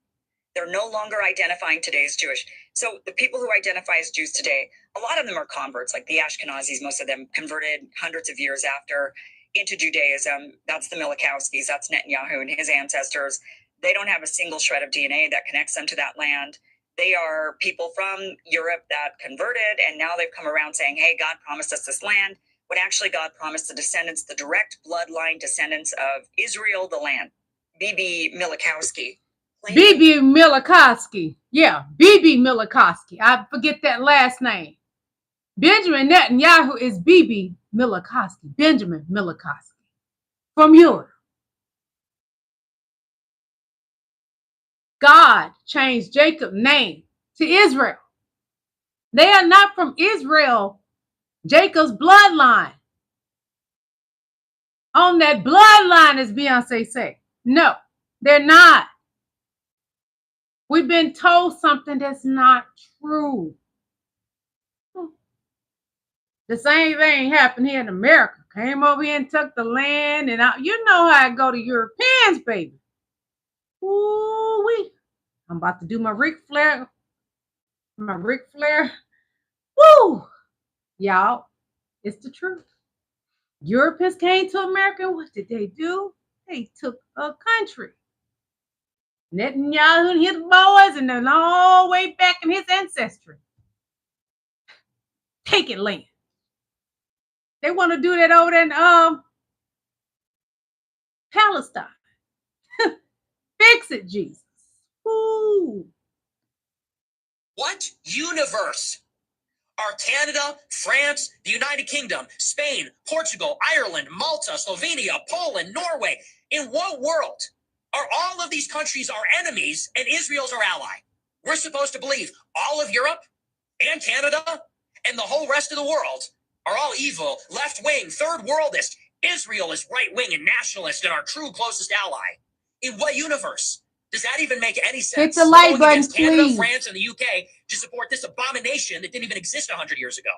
They're no longer identifying today as Jewish. So the people who identify as Jews today, a lot of them are converts, like the Ashkenazis. Most of them converted hundreds of years after into Judaism. That's the Milikowskis, that's Netanyahu and his ancestors. They don't have a single shred of DNA that connects them to that land. They are people from Europe that converted, and now they've come around saying, hey, God promised us this land, when actually God promised the descendants, the direct bloodline descendants of Israel, the land. Bibi Milikowski. Bibi Milikowski. Yeah, Bibi Milikowski. I forget that last name. Benjamin Netanyahu is Bibi Milikowski. Benjamin Milikowski. From Europe. God changed Jacob's name to Israel. They are not from Israel, Jacob's bloodline. On that bloodline, as Beyonce say. No, they're not. We've been told something that's not true. The same thing happened here in America. Came over here and took the land, and you know how I go to Europeans, baby. Ooh-wee. I'm about to do my Ric Flair. My Ric Flair. Woo! Y'all, it's the truth. Europeans came to America, and what did they do? They took a country. Netanyahu and his boys, and they're all the way back in his ancestry. Taking land. They want to do that over there in Palestine. Fix it, Jesus. Ooh. What universe are Canada, France, the United Kingdom, Spain, Portugal, Ireland, Malta, Slovenia, Poland, Norway? In what world are all of these countries our enemies and Israel's our ally? We're supposed to believe all of Europe and Canada and the whole rest of the world are all evil, left-wing, third worldist. Israel is right-wing and nationalist and our true closest ally. In what universe? Does that even make any sense? Hit the like Going button, against Canada, please. France, and the UK to support this abomination that didn't even exist 100 years ago.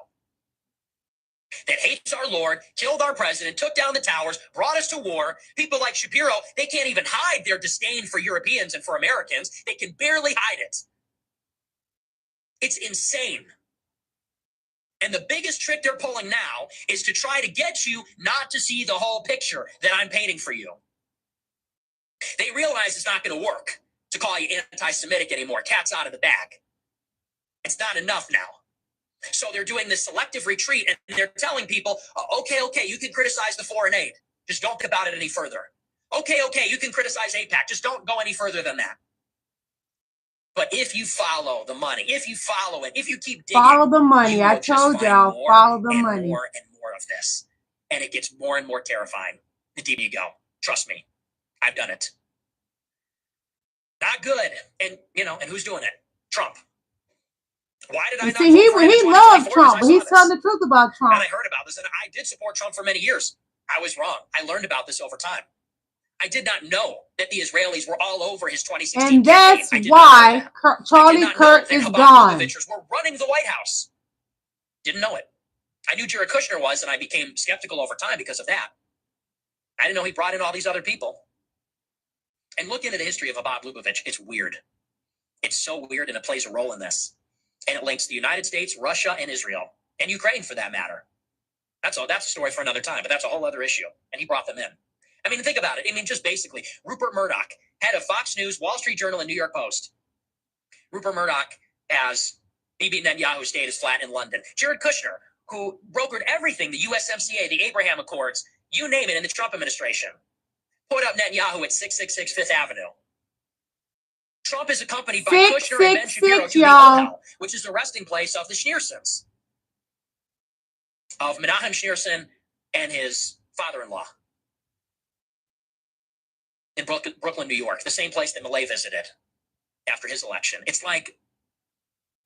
That hates our Lord, killed our president, took down the towers, brought us to war. People like Shapiro, they can't even hide their disdain for Europeans and for Americans. They can barely hide it. It's insane. And the biggest trick they're pulling now is to try to get you not to see the whole picture that I'm painting for you. They realize it's not going to work to call you anti-Semitic anymore. Cat's out of the bag. It's not enough now. So they're doing this selective retreat, and they're telling people, okay, you can criticize the foreign aid. Just don't think about it any further. Okay, you can criticize AIPAC. Just don't go any further than that. But if you follow the money, if you follow it, if you keep digging, follow the money. I told y'all, follow the money. More and more of this. And it gets more and more terrifying the deeper you go. Trust me. I've done it. Not good. And, and who's doing it? Trump. Why did I not see, he loves Trump, but he's telling the truth about Trump. And I heard about this, and I did support Trump for many years. I was wrong. I learned about this over time. I did not know that the Israelis were all over his 2016 and that's campaign. why Charlie Kirk is gone. Were running the White House. Didn't know it. I knew Jared Kushner was, and I became skeptical over time because of that. I didn't know he brought in all these other people. And look into the history of Abad Lubavitch. It's weird. It's so weird, and it plays a role in this. And it links the United States, Russia, and Israel, and Ukraine for that matter. That's a story for another time, but that's a whole other issue. And he brought them in. I mean, think about it. I mean, just basically, Rupert Murdoch, head of Fox News, Wall Street Journal, and New York Post. Rupert Murdoch has Bibi Netanyahu stayed his flat in London. Jared Kushner, who brokered everything, the USMCA, the Abraham Accords, you name it, in the Trump administration, put up Netanyahu at 666 Fifth Avenue. Trump is accompanied by Kushner and Ben Shapiro to the Ohel, which is the resting place of the Schneersons, of Menachem Schneerson and his father-in-law in Brooklyn, New York, the same place that Milei visited after his election. It's like,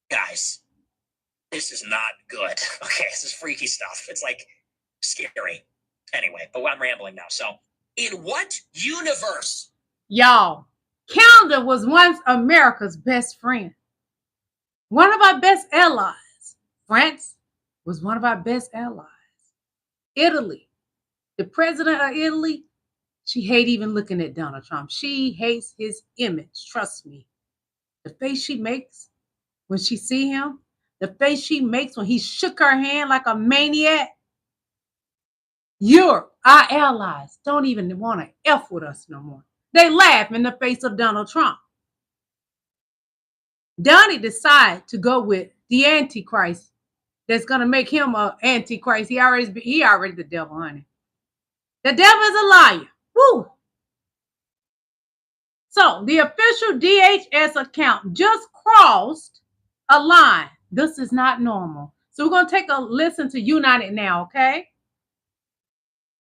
guys, this is not good. Okay, this is freaky stuff. It's like scary. Anyway, but I'm rambling now. So, in what universe? Y'all, Canada was once America's best friend. One of our best allies. France, was one of our best allies. Italy, the president of Italy, she hates even looking at Donald Trump. She hates his image, trust me. The face she makes when she see him, the face she makes when he shook her hand like a maniac. Europe, our allies, don't even want to F with us no more. They laugh in the face of Donald Trump. Donnie decided to go with the Antichrist that's going to make him an Antichrist. He already the devil, honey. The devil is a liar. Woo! So the official DHS account just crossed a line. This is not normal. So we're going to take a listen to United now, okay?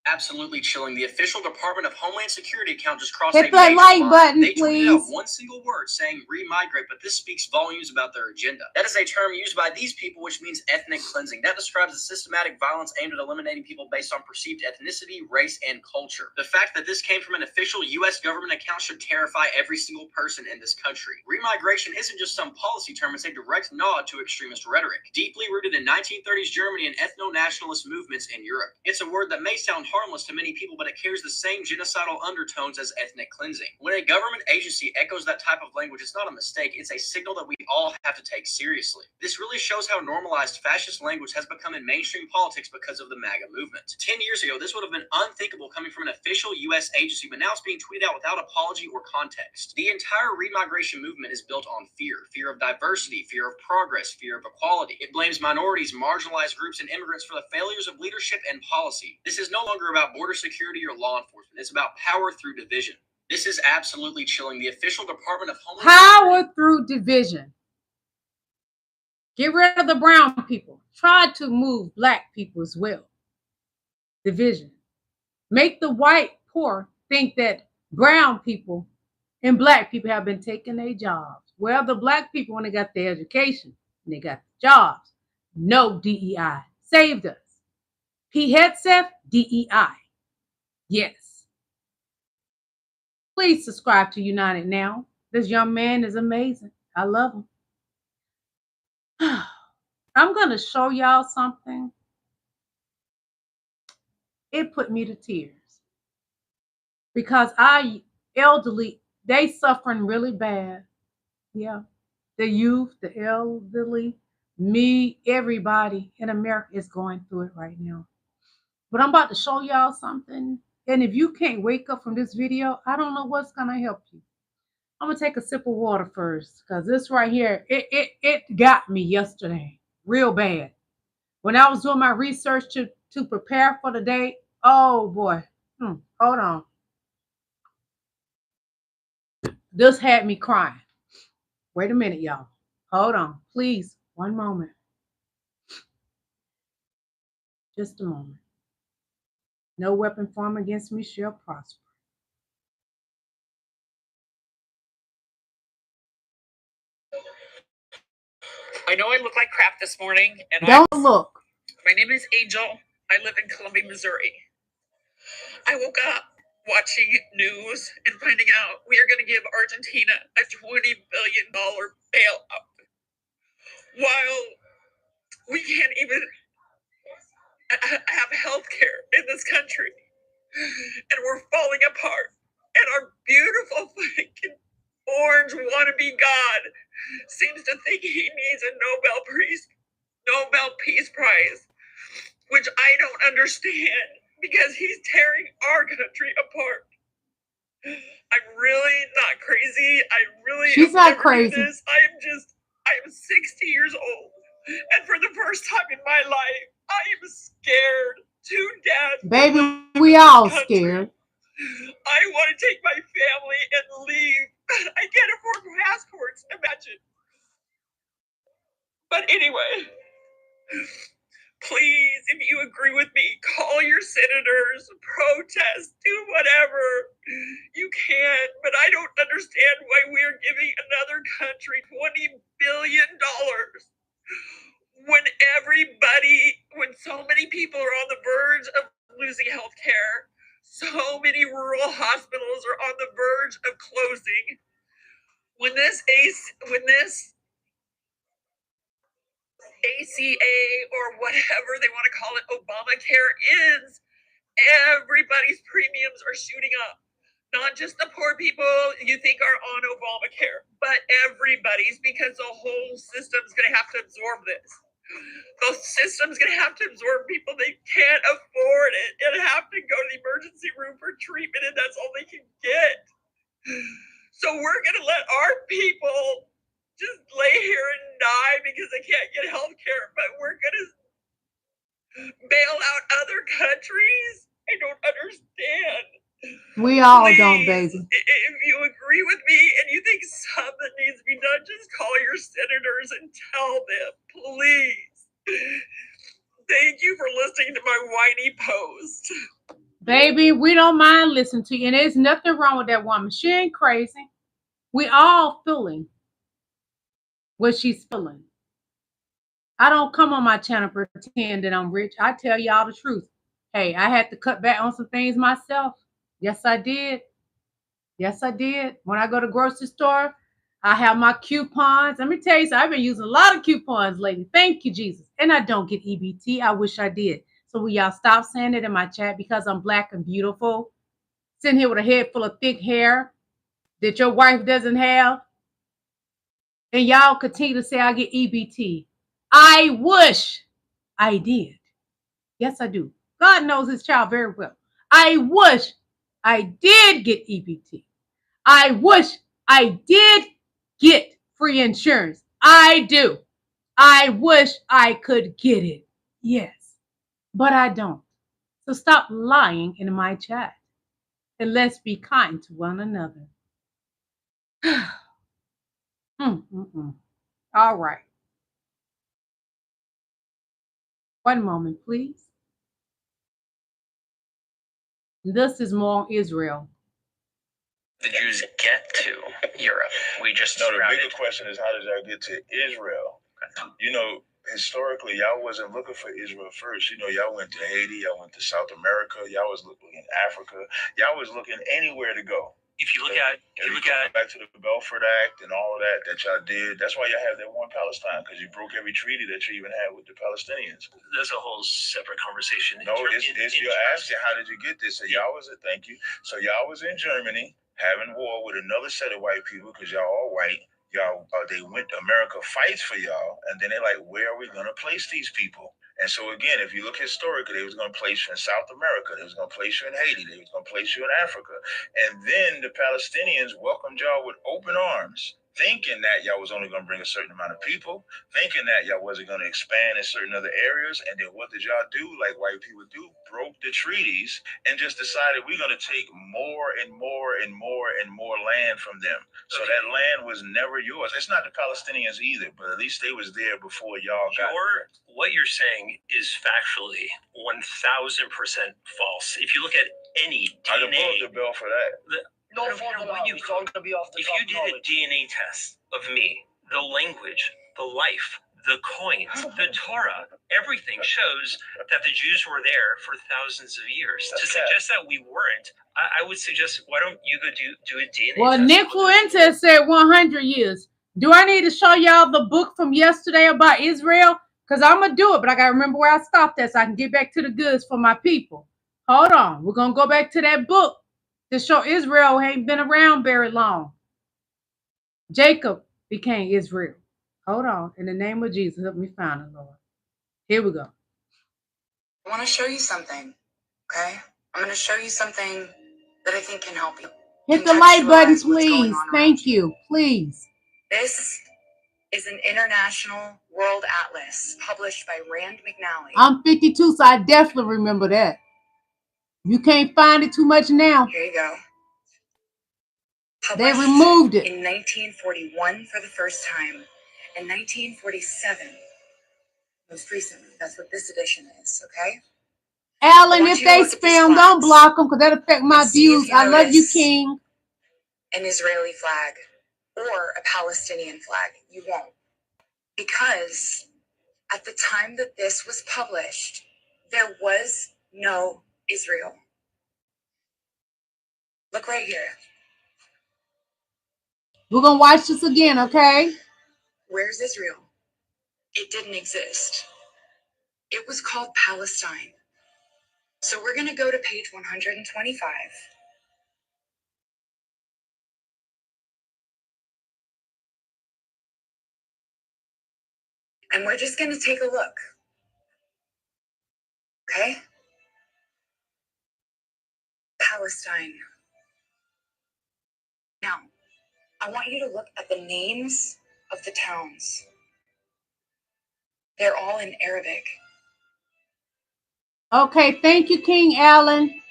Absolutely chilling. The official Department of Homeland Security account just crossed Hit a that major like line. button, They tweeted out please. one single word saying remigrate, but this speaks volumes about their agenda. That is a term used by these people which means ethnic cleansing. That describes the systematic violence aimed at eliminating people based on perceived ethnicity, race, and culture. The fact that this came from an official U.S. government account should terrify every single person in this country. Remigration isn't just some policy term, it's a direct nod to extremist rhetoric, deeply rooted in 1930s Germany and ethno-nationalist movements in Europe. It's a word that may sound harmless to many people, but it carries the same genocidal undertones as ethnic cleansing. When a government agency echoes that type of language, it's not a mistake, it's a signal that we all have to take seriously. This really shows how normalized fascist language has become in mainstream politics because of the MAGA movement. 10 years ago, this would have been unthinkable coming from an official U.S. agency, but now it's being tweeted out without apology or context. The entire remigration movement is built on fear. Fear of diversity, fear of progress, fear of equality. It blames minorities, marginalized groups, and immigrants for the failures of leadership and policy. This is no longer about border security or law enforcement. It's about power through division. This is absolutely chilling. The official Department of Homeland Power through division. Get rid of the brown people. Try to move black people as well. Division. Make the white poor think that brown people and black people have been taking their jobs. Well, the black people, when they got their education and they got jobs, no DEI saved us. P. Hegseth, DEI. Yes. Please subscribe to United now. This young man is amazing. I love him. I'm going to show y'all something. It put me to tears because our elderly, they suffering really bad. Yeah. The youth, the elderly, me, everybody in America is going through it right now. But I'm about to show y'all something. And if you can't wake up from this video, I don't know what's going to help you. I'm going to take a sip of water first because this right here, it got me yesterday real bad. When I was doing my research to prepare for the day, oh boy, hold on. This had me crying. Wait a minute, y'all. Hold on, please. One moment. Just a moment. No weapon formed against me shall prosper. I know I look like crap this morning, and Don't look. My name is Angel. I live in Columbia, Missouri. I woke up watching news and finding out we are going to give Argentina a $20 billion bailout, while we can't even have health care in this country, and we're falling apart, and our beautiful fucking orange wannabe god seems to think he needs a Nobel Peace Prize, which I don't understand because he's tearing our country apart. I'm really not crazy. She's not crazy. I am 60 years old, and for the first time in my life, I am scared to death. Baby, we all scared. I want to take my family and leave. I can't afford passports, imagine. But anyway, please, if you agree with me, call your senators, protest, do whatever you can. But I don't understand why we are giving another country $20 billion when so many people are on the verge of losing health care. So many rural hospitals are on the verge of closing. When this ACA or whatever they want to call it, Obamacare is, everybody's premiums are shooting up. Not just the poor people you think are on Obamacare, but everybody's, because the whole system's going to have to absorb this. The system's going to have to absorb people they can't afford it and have to go to the emergency room for treatment, and that's all they can get. So we're going to let our people just lay here and die because they can't get health care, but we're going to bail out other countries? I don't understand. We all Please, don't, baby. If you agree with me and you think something needs to be done, just call your senators and tell them, please. Thank you for listening to my whiny post. Baby, we don't mind listening to you. And there's nothing wrong with that woman. She ain't crazy. We all feeling what she's feeling. I don't come on my channel pretend that I'm rich. I tell y'all the truth. Hey, I had to cut back on some things myself. Yes, I did. Yes, I did. When I go to the grocery store, I have my coupons. Let me tell you, I've been using a lot of coupons lately. Thank you, Jesus. And I don't get EBT. I wish I did. So will y'all stop saying it in my chat because I'm black and beautiful, sitting here with a head full of thick hair that your wife doesn't have, and y'all continue to say I get EBT. I wish I did. Yes, I do. God knows his child very well. I wish I did get EBT. I wish I did get free insurance. I do. I wish I could get it. Yes, but I don't. So stop lying in my chat and let's be kind to one another. All right. One moment, please. This is more Israel. The Jews get to Europe. We just no. The bigger question is, how did y'all get to Israel? You know, historically, y'all wasn't looking for Israel first. You know, y'all went to Haiti, y'all went to South America, y'all was looking in Africa, y'all was looking anywhere to go. If you look at back to the Belfort Act and all of that y'all did, that's why y'all have that war in Palestine, because you broke every treaty that you even had with the Palestinians. That's a whole separate conversation. No, you're asking how did you get this? So y'all was thank you. So y'all was in Germany having war with another set of white people because y'all all white. Y'all, they went to America fights for y'all, and then they're like, where are we going to place these people? And so again, if you look historically, they was going to place you in South America, they was going to place you in Haiti, they was going to place you in Africa. And then the Palestinians welcomed y'all with open arms, thinking that y'all was only going to bring a certain amount of people, thinking that y'all wasn't going to expand in certain other areas. And then what did y'all do, like white people do? Broke the treaties and just decided we're going to take more and more and more and more land from them. So that land was never yours. It's not the Palestinians either, but at least they was there before y'all got there. What you're saying is factually 1,000% false. If you look at any DNA, I can pull up the bill for that. If you did a DNA test of me, the language, the life, the coins, the Torah, everything shows that the Jews were there for thousands of years. To suggest that we weren't, I would suggest, why don't you go do a DNA test? Well, Nick Fuentes said 100 years. Do I need to show y'all the book from yesterday about Israel? Because I'm going to do it, but I got to remember where I stopped at so I can get back to the goods for my people. Hold on. We're going to go back to that book to show Israel ain't been around very long. Jacob became Israel. Hold on. In the name of Jesus, help me find it, Lord. Here we go. I want to show you something, okay? I'm going to show you something that I think can help you. Hit the like button, please. Thank you. Please. This is an international world atlas published by Rand McNally. I'm 52, so I definitely remember that. You can't find it too much now. Here you go. They removed it. In 1941 for the first time. In 1947, most recently. That's what this edition is, okay? Alan, if they spam, don't block them because that'll affect my views. I love you, King. An Israeli flag or a Palestinian flag. You won't. Because at the time that this was published, there was no Israel. Look right here. We're going to watch this again, okay? Where's Israel? It didn't exist. It was called Palestine. So we're going to go to page 125. And we're just going to take a look. Okay? Palestine. Now, I want you to look at the names of the towns. They're all in Arabic. Okay, thank you, King Allen.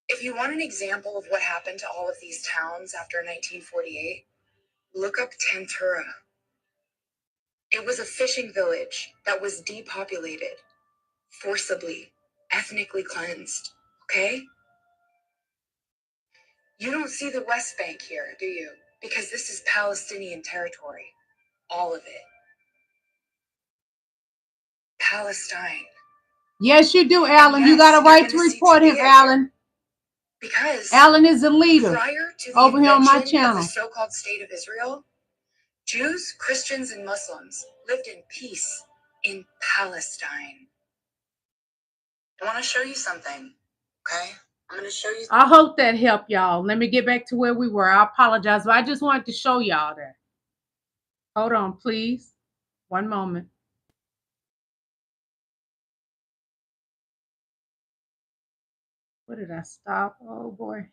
If you want an example of what happened to all of these towns after 1948, look up Tantura. It was a fishing village that was depopulated, forcibly, ethnically cleansed, okay? You don't see the West Bank here, do you? Because this is Palestinian territory, all of it. Palestine. Yes, you do, Alan. You got a right to report him, Alan. Because Alan is the leader prior to the over here on my invention of channel. the so-called State of Israel, Jews, Christians, and Muslims lived in peace in Palestine. I want to show you something, okay? I'm going to show you. I hope that helped y'all. Let me get back to where we were. I apologize, but I just wanted to show y'all that. Hold on, please. One moment. Where did I stop? Oh, boy.